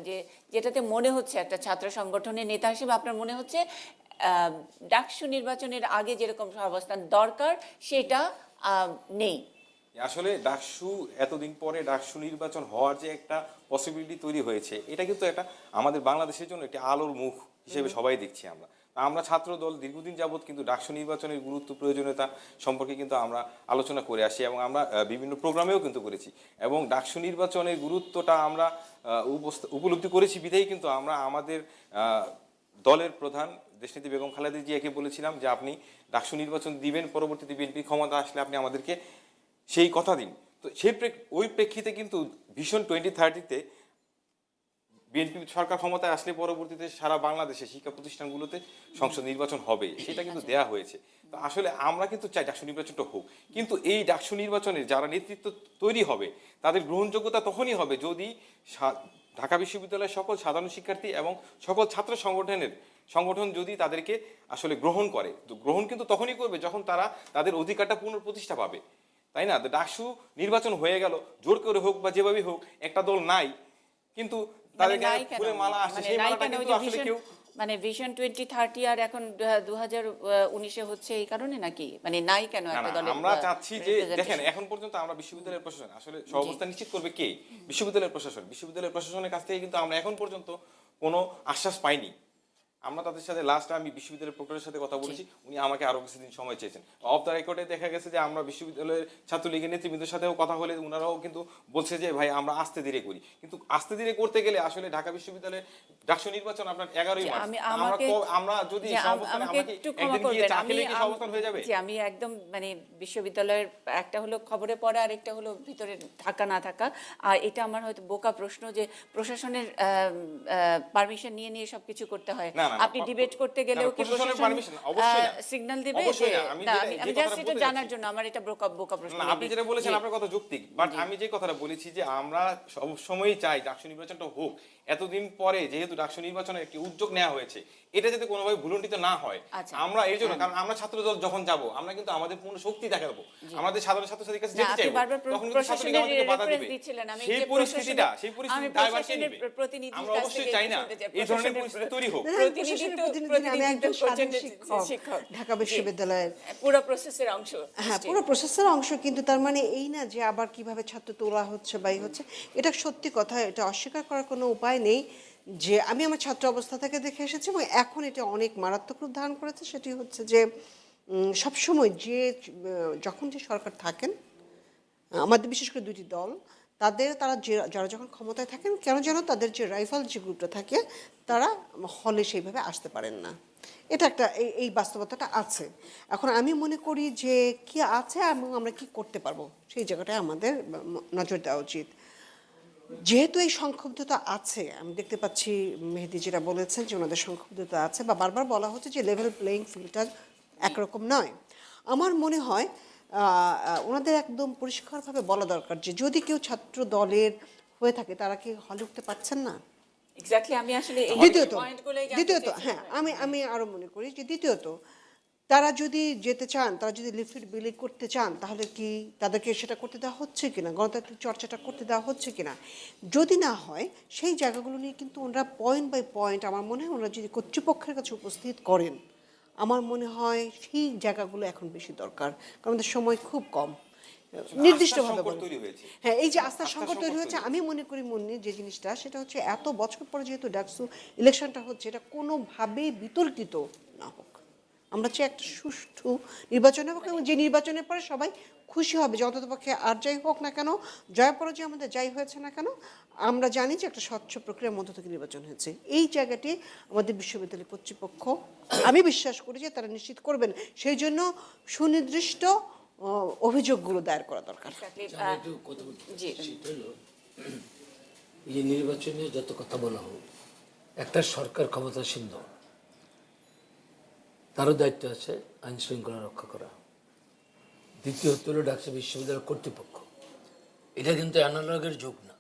যেটাতে মনে হচ্ছে একটা ছাত্র সংগঠনের নেতা হিসেবে আপনার মনে হচ্ছে ডাকসু নির্বাচনের আগে যেরকম সহাবস্থান দরকার সেটা নেই। আসলে ডাকসু এতদিন পরে ডাকসু নির্বাচন হওয়ার যে একটা পসিবিলিটি তৈরি হয়েছে, এটা কিন্তু একটা আমাদের বাংলাদেশের জন্য একটি আলোর মুখ হিসেবে সবাই দেখছি আমরা। আমরা ছাত্র দল দীর্ঘদিন যাবৎ কিন্তু ডাকসু নির্বাচনের গুরুত্ব প্রয়োজনীয়তা সম্পর্কে কিন্তু আমরা আলোচনা করে আসি এবং আমরা বিভিন্ন প্রোগ্রামেও কিন্তু করেছি এবং ডাকসু নির্বাচনের গুরুত্বটা আমরা উপলব্ধি করেছি বিধায় কিন্তু আমরা আমাদের দলের প্রধান দেশনেত্রী বেগম খালেদা জিয়াকে বলেছিলাম যে আপনি ডাকসু নির্বাচন দিবেন, পরবর্তীতে বিএনপি ক্ষমতা আসলে আপনি আমাদেরকে সেই কথা দিন। তো ওই প্রেক্ষিতে কিন্তু ভিশন 2030-তে বিএনপি সরকার ক্ষমতায় আসলে পরবর্তীতে সারা বাংলাদেশে শিক্ষা প্রতিষ্ঠানগুলোতে সংসদ নির্বাচন হবে, সেটা কিন্তু দেয়া হয়েছে। তো আসলে আমরা কিন্তু চাই ডাকসু নির্বাচনটা হোক, কিন্তু এই ডাকসু নির্বাচনের যারা নেতৃত্ব তৈরি হবে তাদের গ্রহণযোগ্যতা তখনই হবে যদি ঢাকা বিশ্ববিদ্যালয়ের সকল সাধারণ শিক্ষার্থী এবং সকল ছাত্র সংগঠন যদি তাদেরকে আসলে গ্রহণ করে। তো গ্রহণ কিন্তু তখনই করবে যখন তারা তাদের অধিকারটা পুনঃপ্রতিষ্ঠা পাবে, তাই না? ডাকসু নির্বাচন হয়ে গেল, জোর করে হোক বা যেভাবে হোক, একটা দল নাই কিন্তু তাদেরকে ফুলে মালা আসছে, সেই মালাটা কিন্তু আসলে কেউ মানে ভিশন 2030 আর এখন 2019-এ হচ্ছে এই কারণে নাকি মানে নাই কেন একটা দলের? আমরা চাচ্ছি যে দেখেন এখন পর্যন্ত আমরা বিশ্ববিদ্যালয়ের প্রশাসন আসলে সহাবস্থা নিশ্চিত করবে কে? বিশ্ববিদ্যালয়ের প্রশাসনের কাছ থেকে কিন্তু আমরা এখন পর্যন্ত কোনো আশ্বাস পাইনি। আমরা তাদের সাথে লাস্ট আমি বিশ্ববিদ্যালয়ের প্রক্টরের সাথে কথা বলেছি, উনি আমাকে আরো কিছুদিন সময় চেয়েছেন। অফ দ্য রেকর্ডে দেখা গেছে যে আমরা বিশ্ববিদ্যালয়ের ছাত্রলীগের নেতৃবৃন্দের সাথেও কথা হলে ওনারাও কিন্তু বলছে যে ভাই আমরা আস্তে ধীরে করি, কিন্তু আস্তে ধীরে করতে গেলে আসলে ঢাকা বিশ্ববিদ্যালয়ের ডাকসু নির্বাচন আপনার 11ই মার্চ, আমরা যদি হয়ে যাবে। আমি একদম মানে বিশ্ববিদ্যালয়ের একটা হলো খবরে পড়া আর একটা হলো ভিতরে থাকা না থাকা, আর এটা আমার হয়তো বোকা প্রশ্ন যে প্রশাসনের পারমিশন নিয়ে সবকিছু করতে হয়। আপনি ডিবেট করতে গেলেও কি প্রশাসন সিগন্যাল দিবে? আমি জাস্ট এটা জানার জন্য, আমার এটা বোকা প্রশ্ন। আপনি যেটা বলেছেন আপনার কথা যৌক্তিক, বাট আমি যে কথাটা বলেছি যে আমরা সব সময়ই চাই ডাকসু নির্বাচনটা হোক। এতদিন পরে যেহেতু ডাকসু নির্বাচনের একটি উদ্যোগ নেওয়া হয়েছে, এটা যাতে কোনোভাবে ভুলুণ্ঠিত না হয় আমরা এই জন্য, কারণ আমরা ছাত্র দল যখন যাব আমরা কিন্তু আমাদের পূর্ণ শক্তি দেখাবো, আমাদের সাধারণ ছাত্রছাত্রীর কাছে যেতে চাইবো, তখন কিন্তু ছাত্রলীগ আমাদেরকে বাধা দিবে। সেই পরিস্থিতি দায়ভার কে নেবে? আমরা অবশ্যই চাই না এই ধরনের পরিস্থিতি তৈরি হোক। আমি একজন সাধারণ শিক্ষক ঢাকা বিশ্ববিদ্যালয়ের, পুরো প্রসেসের অংশ। হ্যাঁ, পুরো প্রসেসের অংশ, কিন্তু তার মানে এই না যে আবার কিভাবে ছাত্র তোলা হচ্ছে বা হচ্ছে। এটা সত্যি কথা, এটা অস্বীকার করার কোনো উপায় নেই যে আমি আমার ছাত্র অবস্থা থেকে দেখে এসেছি এবং এখন এটা অনেক মারাত্মক রূপ ধারণ করেছে। সেটি হচ্ছে যে সবসময় যখন যে সরকার থাকেন, আমাদের বিশেষ করে দুটি দল, যারা যখন ক্ষমতায় থাকেন কেন যেন তাদের যে রাইভাল যে গ্রুপটা থাকে তারা হলে সেইভাবে আসতে পারেন না। এটা একটা এই বাস্তবতাটা আছে। এখন আমি মনে করি যে কি আছে এবং আমরা কি করতে পারবো সেই জায়গাটায় আমাদের নজর দেওয়া উচিত। যেহেতু এই সংক্ষুব্ধতা আছে, আমি দেখতে পাচ্ছি মেহেদী যেটা বলেছেন যে ওনাদের সংক্ষুব্ধতা আছে, বা বারবার বলা হচ্ছে যে লেভেল প্লেয়িং ফিল্ডটা একরকম নয়। আমার মনে হয় ওনাদের একদম পরিষ্কারভাবে বলা দরকার যে যদি কেউ ছাত্র দলের হয়ে থাকে তারা কি হলে উঠতে পারছেন না। এক্স্যাক্টলি, আমি আসলে দ্বিতীয়ত হ্যাঁ, আমি আরো মনে করি যে দ্বিতীয়ত তারা যদি যেতে চান, তারা যদি লিফলেট বিলি করতে চান, তাহলে কি তাদেরকে সেটা করতে দেওয়া হচ্ছে কিনা, গণতান্ত্রিক চর্চাটা করতে দেওয়া হচ্ছে কিনা। যদি না হয় সেই জায়গাগুলো নিয়ে কিন্তু ওনারা পয়েন্ট বাই পয়েন্ট, আমার মনে হয় ওনারা যদি কর্তৃপক্ষের কাছে উপস্থিত করেন, আমার মনে হয় সেই জায়গাগুলো এখন বেশি দরকার, কারণ আমাদের সময় খুব কম। নির্দিষ্টভাবে হ্যাঁ, এই যে আস্থার সংকট তৈরি হয়েছে, আমি মনে করি যে জিনিসটা সেটা হচ্ছে এত বছর পরে যেহেতু ডাকসু ইলেকশনটা হচ্ছে, এটা কোনোভাবেই বিতর্কিত না হোক। আমরা চাই একটা সুষ্ঠু নির্বাচন হোক এবং যে নির্বাচনের পরে সবাই খুশি হবে যে অন্ততপক্ষে আর যাই হোক না কেন, জয় পরাজয় আমাদের যাই হয়েছে না কেন, আমরা জানি যে একটা স্বচ্ছ প্রক্রিয়ার মধ্য থেকে নির্বাচন হয়েছে। এই জায়গাটি আমাদের বিশ্ববিদ্যালয় কর্তৃপক্ষ, আমি বিশ্বাস করি যে তারা নিশ্চিত করবেন। সেই জন্য সুনির্দিষ্ট অভিযোগগুলো দায়ের করা দরকার। এই নির্বাচনে যত কথা বলা হোক, একটা সরকার ক্ষমতাসীন দল, তারও দায়িত্ব আছে আইন শৃঙ্খলা রক্ষা করা। দ্বিতীয়ত হলো ঢাকা বিশ্ববিদ্যালয় কর্তৃপক্ষ। এটা কিন্তু অ্যানালগের যুগ না,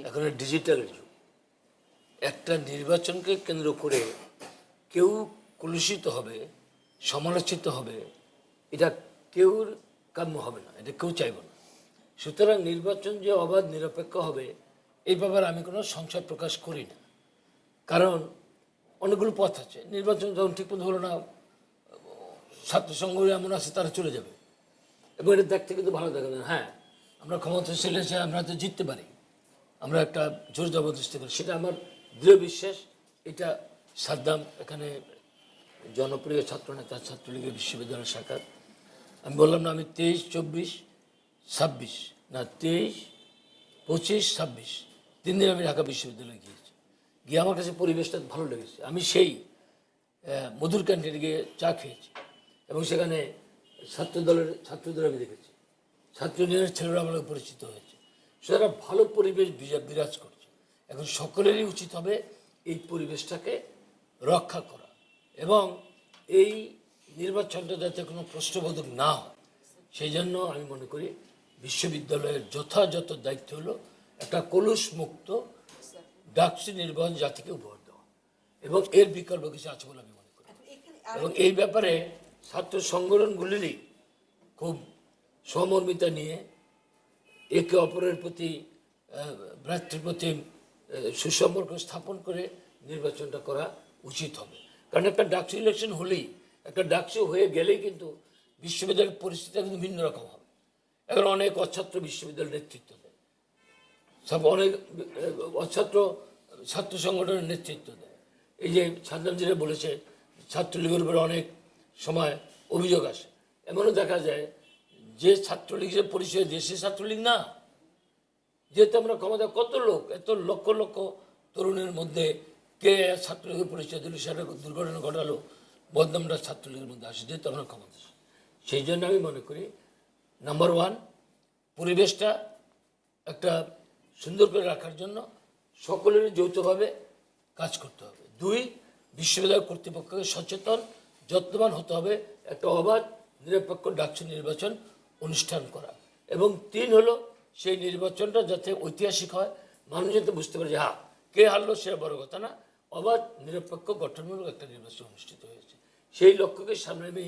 এখন ডিজিটালের যুগ। একটা নির্বাচনকে কেন্দ্র করে কেউ কলুষিত হবে, সমালোচিত হবে, এটা কেউর কাম্য হবে না, এটা কেউ চাইব না। সুতরাং নির্বাচন যে অবাধ নিরপেক্ষ হবে এই ব্যাপারে আমি কোনো সংশয় প্রকাশ করি না, কারণ অনেকগুলো পথ আছে। নির্বাচন যখন ঠিকমতো হলো না, ছাত্র সংঘ এমন আছে তারা চলে যাবে এবং এটা দেখতে কিন্তু ভালো দেখে না। হ্যাঁ, আমরা ক্ষমতাশীল এসে আমরা তো জিততে পারি, আমরা একটা জোর জবরদস্তি করি, সেটা আমার দৃঢ় বিশ্বাস। এটা সাদ্দাম এখানে জনপ্রিয় ছাত্রনেতা ছাত্রলীগের বিশ্ববিদ্যালয় শাখার। আমি বললাম না আমি 23, 24, 26 না 23, 25, 26 3 দিন আমি ঢাকা বিশ্ববিদ্যালয়ে গিয়েছি। গিয়ে আমার কাছে পরিবেশটা ভালো লেগেছে। আমি সেই মধুর ক্যান্টিনে গিয়ে চা খেয়েছি এবং সেখানে ছাত্রদের আমি দেখেছি, ছাত্র ইউনিয়নের ছেলেরা আমার পরিচিত হয়েছে। সেটা ভালো পরিবেশ বিরাজ করছে। এখন সকলেরই উচিত হবে এই পরিবেশটাকে রক্ষা করা এবং এই নির্বাচনটা যাতে কোনো প্রশ্নবোধক না হয় সেই জন্য আমি মনে করি বিশ্ববিদ্যালয়ের যথাযথ দায়িত্ব হলো একটা কলুষ মুক্ত ডাকসু নির্বাচন জাতিকে উপহার দেওয়া এবং এর বিকল্প কিছু আছে বলে আমি মনে করি। এবং এই ব্যাপারে ছাত্র সংগঠনগুলিরই খুব সমর্মিতা নিয়ে একে অপরের প্রতি ভ্রাতৃপ্রতিম সুসম্পর্ক স্থাপন করে নির্বাচনটা করা উচিত হবে। কারণ একটা ডাকসু ইলেকশন হলেই, একটা ডাকসু হয়ে গেলেই কিন্তু বিশ্ববিদ্যালয়ের পরিস্থিতি কিন্তু ভিন্ন রকম হবে। এখন অনেক অছাত্র বিশ্ববিদ্যালয়ের নেতৃত্ব দেয়, সব অনেক ছাত্র সংগঠনের নেতৃত্ব দেয়। এই যে সাদ্দাম যেটা বলেছে ছাত্রলীগের উপরে অনেক সময় অভিযোগ আসে, এমনও দেখা যায় যে ছাত্রলীগের পরিচয় দিয়ে সে ছাত্রলীগ না। যেহেতু আমরা ক্ষমতা কত লোক, এত লক্ষ লক্ষ তরুণের মধ্যে কে ছাত্রলীগের পরিচয় দিল, সেটা দুর্ঘটনা ঘটালো, বদনামটা ছাত্রলীগের মধ্যে আসে যেহেতু আমরা ক্ষমতা। সেই জন্য আমি মনে করি নাম্বার 1 পরিবেশটা একটা সুন্দর করে রাখার জন্য সকলেরই যৌথভাবে কাজ করতে হবে। 2 বিশ্ববিদ্যালয় কর্তৃপক্ষকে সচেতন যত্নবান হতে হবে একটা অবাধ নিরপেক্ষ ডাকসু নির্বাচন অনুষ্ঠান করা। এবং 3 হলো সেই নির্বাচনটা যাতে ঐতিহাসিক হয়, মানুষ যাতে বুঝতে পারে যে হ্যাঁ কে হারলো সেটা বড় কথা না, অবাধ নিরপেক্ষ গঠনমূলক একটা নির্বাচন অনুষ্ঠিত হয়েছে। সেই লক্ষ্যকে সামনে আমি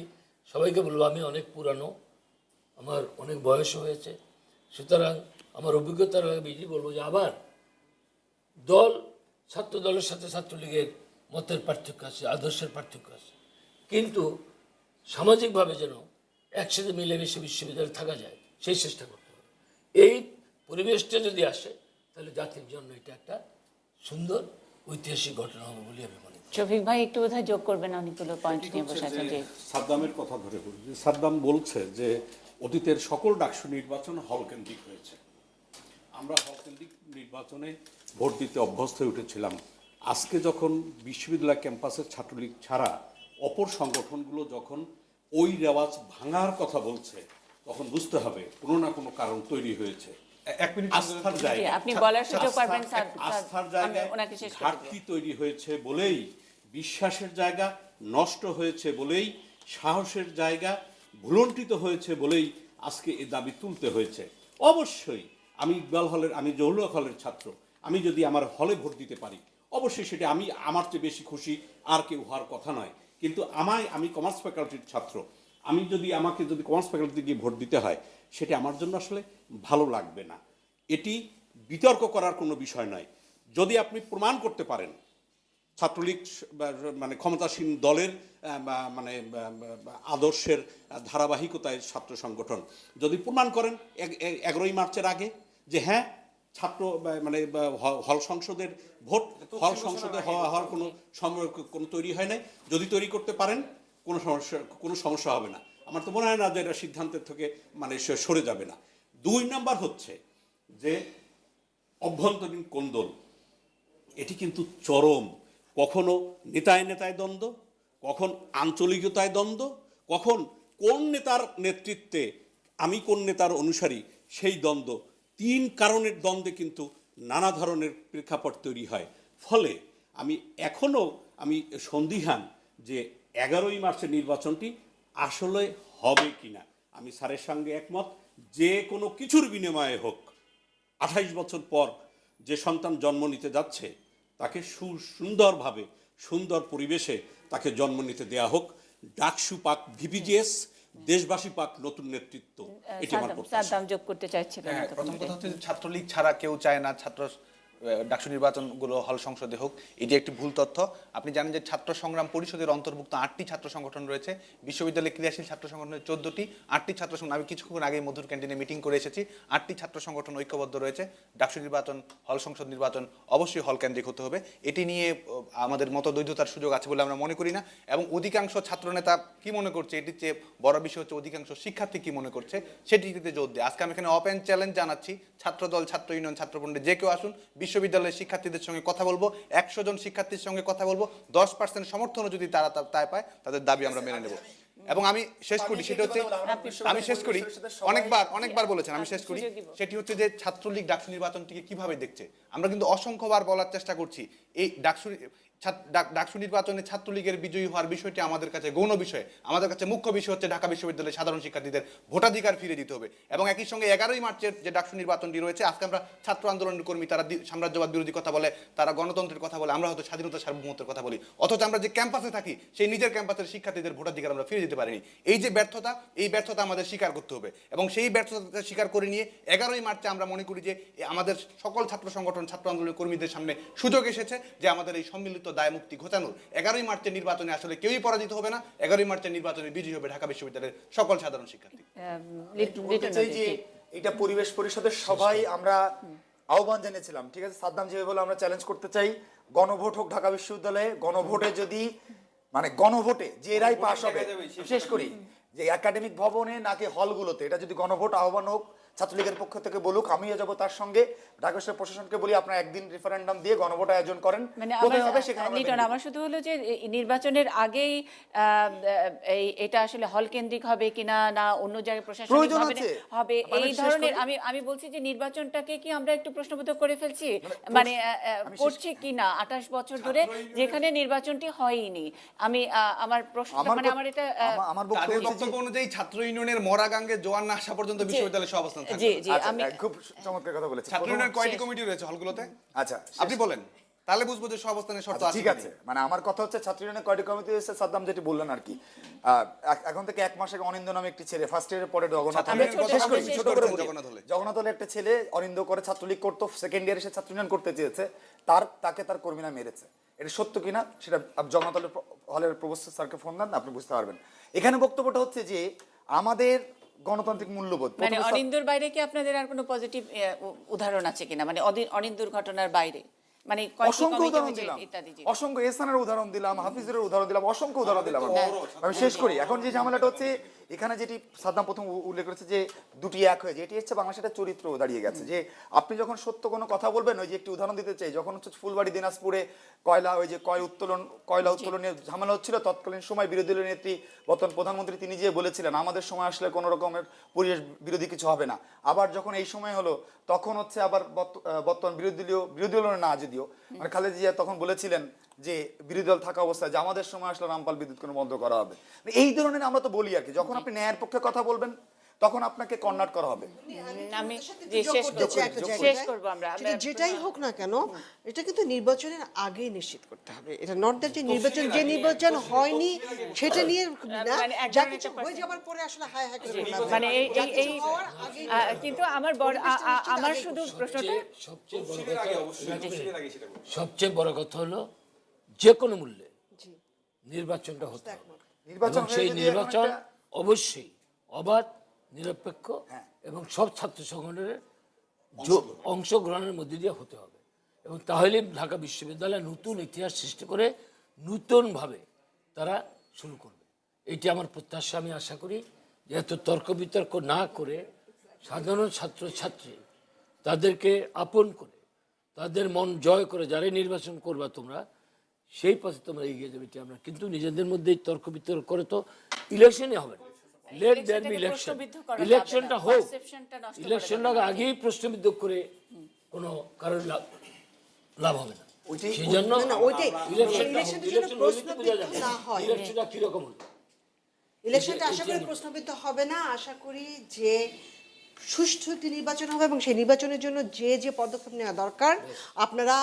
সবাইকে বলবো, আমি অনেক পুরানো, আমার অনেক বয়স হয়েছে, সুতরাং আমার অভিজ্ঞতার বেশি বলবো যে আবার ছাত্র দলের সাথে ছাত্রলীগের মতের পার্থক্য আছে, আদর্শের পার্থক্য আছে, কিন্তু সামাজিকভাবে যেন একসাথে মিলেমিশে বিশ্ববিদ্যালয়ে থাকা যায় সেই চেষ্টা করতে হবে। এই পরিবেশটা যদি আসে তাহলে জাতির জন্য এটা একটা সুন্দর ঐতিহাসিক ঘটনা হবে বলে আমি মনে করি। শফিক ভাই একটু বোধহয় যোগ করবেন, অনেকগুলো পয়েন্ট নিয়ে বসে আছেন। যে সাদ্দামের কথা ধরে বলি, যে সাদ্দাম বলছে যে অতীতের সকল ডাকসু নির্বাচন হলকেন্দ্রিক হয়েছে। আমরা হলকেন্দ্রিক নির্বাচনে ভোট দিতে অভ্যস্ত হয়ে উঠেছিলাম। আজকে যখন বিশ্ববিদ্যালয় ক্যাম্পাসের ছাত্রলীগ ছাড়া অপর সংগঠনগুলো যখন ওই রেওয়াজ ভাঙার কথা বলছে, তখন বুঝতে হবে কোনো না কোনো কারণ তৈরি হয়েছে। এক মিনিট আস্থার জায়গায়, আপনি বলার সুযোগ পাবেন স্যার। আস্থার জায়গায় ওনাকে শেষ করতে দিন। ঘাটতি তৈরি হয়েছে বলেই, বিশ্বাসের জায়গা নষ্ট হয়েছে বলেই, সাহসের জায়গা ভুলণ্ঠিত হয়েছে বলেই আজকে এই দাবি তুলতে হয়েছে। অবশ্যই আমি ইকবাল হলের, আমি জহুরুল হলের ছাত্র, আমি যদি আমার হলে ভোট দিতে পারি অবশ্যই সেটা আমি আমার চেয়ে বেশি খুশি আর কেউ হওয়ার কথা নয়। কিন্তু আমি কমার্স ফ্যাকাল্টির ছাত্র, আমাকে যদি কমার্স ফ্যাকাল্টিতে গিয়ে ভোট দিতে হয় সেটা আমার জন্য আসলে ভালো লাগবে না। এটি বিতর্ক করার কোনো বিষয় নয়। যদি আপনি প্রমাণ করতে পারেন ছাত্রলীগ মানে ক্ষমতাসীন দলের মানে আদর্শের ধারাবাহিকতায় ছাত্র সংগঠন যদি প্রমাণ করেন 11ই মার্চের আগে যে হ্যাঁ ছাত্র মানে হল সংসদের ভোট হল সংসদে হওয়ার কোনো তৈরি হয় নাই, যদি তৈরি করতে পারেন কোনো সমস্যা হবে না। আমার তো মনে হয় না যে এটা সিদ্ধান্তের থেকে মানে সরে যাবে না। 2 নাম্বার হচ্ছে যে অভ্যন্তরীণ কোন্দল, এটি কিন্তু চরম। কখনো নেতায় নেতায় দ্বন্দ্ব, কখন আঞ্চলিকতায় দ্বন্দ্ব, কখন কোন নেতার নেতৃত্বে আমি কোন নেতার অনুসারী সেই দ্বন্দ্ব। 3 কারণের দ্বন্দ্বে কিন্তু নানা ধরনের প্রেক্ষাপট তৈরি হয়। ফলে আমি এখনও সন্দিহান যে 11ই মার্চের নির্বাচনটি আসলে হবে কিনা। আমি স্যারের সঙ্গে একমত, যে কোনো কিছুর বিনিময়ে হোক 28 বছর পর যে সন্তান জন্ম নিতে যাচ্ছে তাকে সুন্দরভাবে সুন্দর পরিবেশে তাকে জন্ম নিতে দেয়া হোক। ডাকসু পাক ভিপিজিএস, দেশবাসী পাক নতুন নেতৃত্ব, এটি আমার প্রত্যাশা। সাদ্দাম যোগ করতে চাইছিলেন। প্রথম কথা হচ্ছে ছাত্রলীগ ছাড়া কেউ চায় না ছাত্র ডাকসু নির্বাচনগুলো হল সংসদে হোক, এটি একটি ভুল তথ্য। আপনি জানেন যে ছাত্র সংগ্রাম পরিষদের অন্তর্ভুক্ত 8টি ছাত্র সংগঠন রয়েছে, বিশ্ববিদ্যালয়ে ক্রিয়াশীল ছাত্র সংগঠনের 14টি, 8টি ছাত্র সংগঠন, আমি কিছুক্ষণ আগে মধুর ক্যান্টিনে মিটিং করে এসেছি, 8টি ছাত্র সংগঠন ঐক্যবদ্ধ রয়েছে। ডাকসু নির্বাচন, হল সংসদ নির্বাচন অবশ্যই হল কেন্দ্রিক হতে হবে, এটি নিয়ে আমাদের মতদ্বৈধতার সুযোগ আছে বলে আমরা মনে করি না। এবং অধিকাংশ ছাত্রনেতা কি মনে করছে, এটির চেয়ে বড় বিষয় হচ্ছে অধিকাংশ শিক্ষার্থী কি মনে করছে সেটিতে জোর দেয়। আজকে আমি এখানে ওপেন চ্যালেঞ্জ জানাচ্ছি, ছাত্রদল, ছাত্র ইউনিয়ন, ছাত্রফ্রন্টে যে কেউ আসুন, বিশ্ববিদ্যালয়ের শিক্ষার্থীদের সঙ্গে কথা বলবো, 100 জন শিক্ষার্থীর সঙ্গে কথা বলবো, 10% সমর্থনও যদি তারা তাই পায়, তাদের দাবি আমরা মেনে নেব। এবং আমি শেষ করি, সেটা হচ্ছে, আমি শেষ করি, অনেকবার বলেছেন, আমি শেষ করি, সেটি হচ্ছে যে ছাত্রলীগ ডাকসু নির্বাচনটিকে কিভাবে দেখছে। আমরা কিন্তু অসংখ্যবার বলার চেষ্টা করছি, এই ডাকসু নির্বাচনে ছাত্রলীগের বিজয়ী হওয়ার বিষয়টি আমাদের কাছে গৌণ বিষয়। আমাদের কাছে মুখ্য বিষয় হচ্ছে ঢাকা বিশ্ববিদ্যালয়ের সাধারণ শিক্ষার্থীদের ভোটাধিকার ফিরে দিতে হবে। এবং একই সঙ্গে 11ই মার্চের যে ডাকসু নির্বাচনটি রয়েছে, আজকে আমরা ছাত্র আন্দোলনের কর্মী, তারা সাম্রাজ্যবাদ বিরোধী কথা বলে, তারা গণতন্ত্রের কথা বলে, আমরা হয়তো স্বাধীনতা সার্বভৌমত্বের কথা বলি, অথচ আমরা যে ক্যাম্পাসে থাকি সেই নিজের ক্যাম্পাসের শিক্ষার্থীদের ভোটাধিকার আমরা ফিরে দিতে পারিনি। এই যে ব্যর্থতা, এই ব্যর্থতা আমাদের স্বীকার করতে হবে। এবং সেই ব্যর্থতা স্বীকার করে নিয়ে 11ই মার্চে আমরা মনে করি যে আমাদের সকল ছাত্র সংগঠন, ছাত্র আন্দোলনের কর্মীদের সামনে সুযোগ এসেছে যে আমাদের এই সম্মিলিত দায় মুক্তি ঘোচানোর। 11ই মার্চের নির্বাচনে আসলে কেউই পরাজিত হবে না, 11ই মার্চের নির্বাচনে বিজয়ী হবে ঢাকা বিশ্ববিদ্যালয়ের সকল সাধারণ শিক্ষার্থী। এটা পরিবেশ পরিষদের সবাই আমরা আহ্বান জানিয়েছিলাম, ঠিক আছে, সাদ্দাম যেভাবে বলে আমরা চ্যালেঞ্জ করতে চাই, গণভোট হোক ঢাকা বিশ্ববিদ্যালয়ে, গণভোটে যদি মানে গণভোটে যে এরাই পাশ হবে, শেষ করি যে একাডেমিক ভবনে নাকি হলগুলোতে, এটা যদি গণভোট আহ্বান হোক, ছাত্রলীগের পক্ষ থেকে বলুক, আমিও যাবো তার সঙ্গে, ঢাকা বিশ্ববিদ্যালয় প্রশাসনকে বলি আপনারা একদিন রেফারেন্ডাম দিয়ে গণভোট আয়োজন করেন। মানে আমার শুধু হলো যে নির্বাচনের আগেই এটা আসলে হল কেন্দ্রিক হবে কিনা, না অন্য জায়গায় প্রশাসনিক হবে, এই ধরনের আমি বলছি যে নির্বাচনটাকে কি আমরা একটু প্রশ্নবোধক করে ফেলছি, মানে করছি কিনা 28 বছর ধরে, যেখানে নির্বাচনটি হয়নি। আমি আমার প্রশ্ন, মানে আমার এটা আমার বক্তব্য অনুযায়ী ছাত্র ইউনিয়নের মরা গাঙ্গে জোয়ার না আসা পর্যন্ত বিশ্ববিদ্যালয়ের সহ অবস্থান থাকবে। জি জি, আমি খুব চমৎকার কথা বলেছি। ছাত্র ইউনিয়নের কয়টি কমিটি রয়েছে হলগুলোতে? আচ্ছা আপনি বলেন, তাহলে বুঝবো যে সহ অবস্থানের শর্ত আছে। ঠিক আছে, মানে আমার কথা হচ্ছে ছাত্র ইউনিয়নের কয়টি কমিটি রয়েছে, সাদ্দাম যেটি বললেন আর কি, এখন থেকে 1 মাস আগে অনিন্দ নামে একটি ছেলে, ফার্স্ট ইয়ারের পরে জগন্নাথ হলে একটা ছেলে অনিন্দ করে ছাত্রলীগ করতো, সেকেন্ড ইয়ারে সে ছাত্র ইউনিয়ন করতে চেয়েছে, তাকে তার কর্মীরা মেরেছে। এটা সত্য কিনা সেটা জগন্নাথ হলের প্রফেসর স্যারকে ফোন দেন, আপনি বুঝতে পারবেন। এখানে বক্তব্যটা হচ্ছে যে আমাদের গণতান্ত্রিক মূল্যবোধ, মানে অনিন্দুর বাইরে কি আপনাদের আর কোনো পজিটিভ উদাহরণ আছে কিনা, মানে অনিন্দুর ঘটনার বাইরে? মানে অসংখ্য উদাহরণ দিলাম, অসংখ্য এহসানের উদাহরণ দিলাম, হাফিজের উদাহরণ দিলাম, অসংখ্য উদাহরণ দিলাম। আমি শেষ করি। এখন যে ঝামেলাটা হচ্ছে এখানে, যেটি সাদ্দাম প্রথম উল্লেখ করেছে যে দুটি এক হয়েছে, এটি হচ্ছে বাংলাদেশের চরিত্র দাঁড়িয়ে গেছে। যে আপনি যখন সত্য কোনো কথা বলবেন, ওই যে একটি উদাহরণ দিতে চাই, যখন হচ্ছে ফুলবাড়ি দিনাজপুরে কয়লা উত্তোলনের ঝামেলা হচ্ছিল, তৎকালীন সময় বিরোধী দলের নেত্রী বর্তমান প্রধানমন্ত্রী তিনি যে বলেছিলেন আমাদের সময় আসলে কোনো রকমের পরিবেশ বিরোধী কিছু হবে না। আবার যখন এই সময় হলো, তখন হচ্ছে আবার বর্তমান বিরোধী দলের না, যদিও মানে খালেদা জিয়া তখন বলেছিলেন যে বিরোধী দল থাকা অবস্থায় যে আমাদের সময় আসলে রামপাল বিদ্যুৎ কেন্দ্র বন্ধ করা হবে। এই ধরনের আমরা তো বলি আর কি, যখন আপনি ন্যায়ের পক্ষে কথা বলবেন তখন আপনাকে কর্নার করা হবে। আমি শেষ করব। আমরা যেটাই হোক না কেন, এটা কিন্তু নির্বাচনের আগেই নিশ্চিত করতে হবে। এটা নট দ্যাট যে নির্বাচন হয়নি সেটা নিয়ে না, যা কিছু হয়ে যাবার পরে আসলে হায় হায় করে বললাম, মানে এই কিন্তু আমার শুধু প্রশ্নটা, সবচেয়ে বড় কথা হলো যে কোনো মূল্যে নির্বাচনটা হতে হবে। সেই নির্বাচন অবশ্যই অবাধ, নিরপেক্ষ এবং সব ছাত্র সংগঠনের অংশগ্রহণের মধ্যে দিয়ে হতে হবে। এবং তাহলে ঢাকা বিশ্ববিদ্যালয় নতুন ইতিহাস সৃষ্টি করে নতুনভাবে তারা শুরু করবে, এটি আমার প্রত্যাশা। আমি আশা করি যে এত তর্ক বিতর্ক না করে সাধারণ ছাত্রছাত্রী তাদেরকে আপন করে, তাদের মন জয় করে যারাই নির্বাচন করবা তোমরা, সেই পথে তোমরা এগিয়ে যাবে। এটি আমরা, কিন্তু নিজেদের মধ্যেই তর্ক বিতর্ক করে তো ইলেকশনই হবে না। লেট দেয়ার বি ইলেকশন, ইলেকশনটা হোক, ইলেকশনটা আগেই প্রশ্নবিদ্ধ করে কোনো কারোর লাভ হবে না। সেই জন্য ইলেকশনটা কিরকম হলো, ইলেকশনটা আশা করি প্রশ্নবিদ্ধ হবে না। আশা করি যে সুষ্ঠু একটি নির্বাচন হবে এবং সেই নির্বাচনের জন্য যে পদক্ষেপ নেওয়া দরকার আপনারা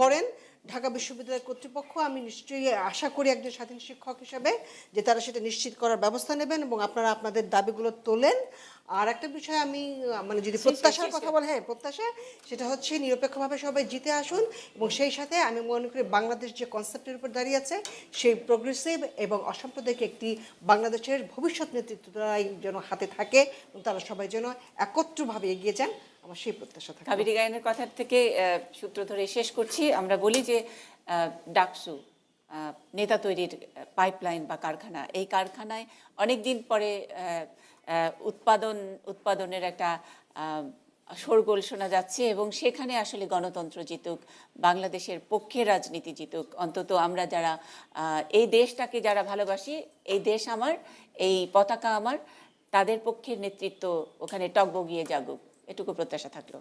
করেন। ঢাকা বিশ্ববিদ্যালয়ের কর্তৃপক্ষ, আমি নিশ্চয়ই আশা করি একজন স্বাধীন শিক্ষক হিসেবে যে তারা সেটা নিশ্চিত করার ব্যবস্থা নেবেন এবং আপনারা আপনাদের দাবিগুলো তোলেন। আর একটা বিষয় আমি মানে যদি প্রত্যাশার কথা বলে, হ্যাঁ প্রত্যাশা, সেটা হচ্ছে নিরপেক্ষভাবে সবাই জিতে আসুন, এবং সেই সাথে আমি মনে করি বাংলাদেশ যে কনসেপ্টের উপর দাঁড়িয়ে আছে সেই প্রোগ্রেসিভ এবং অসাম্প্রদায়িক একটি বাংলাদেশের ভবিষ্যৎ নেতৃত্বটাই যেন হাতে থাকে এবং তারা সবাই যেন একত্রভাবে এগিয়ে যান, আমার সেই প্রত্যাশা থাকে। কাবেরী গায়নের কথা থেকে সূত্র ধরে শেষ করছি। আমরা বলি যে ডাকসু নেতা তৈরির পাইপলাইন বা কারখানা, এই কারখানায় অনেক দিন পরে উৎপাদনের একটা শোরগোল শোনা যাচ্ছে, এবং সেখানে আসলে গণতন্ত্র জিতুক, বাংলাদেশের পক্ষে রাজনীতি জিতুক। অন্তত আমরা যারা এই দেশটাকে যারা ভালোবাসি, এই দেশ আমার, এই পতাকা আমার, তাদের পক্ষের নেতৃত্ব ওখানে টগবগিয়ে জাগুক, এটুকু প্রত্যাশা থাকলো।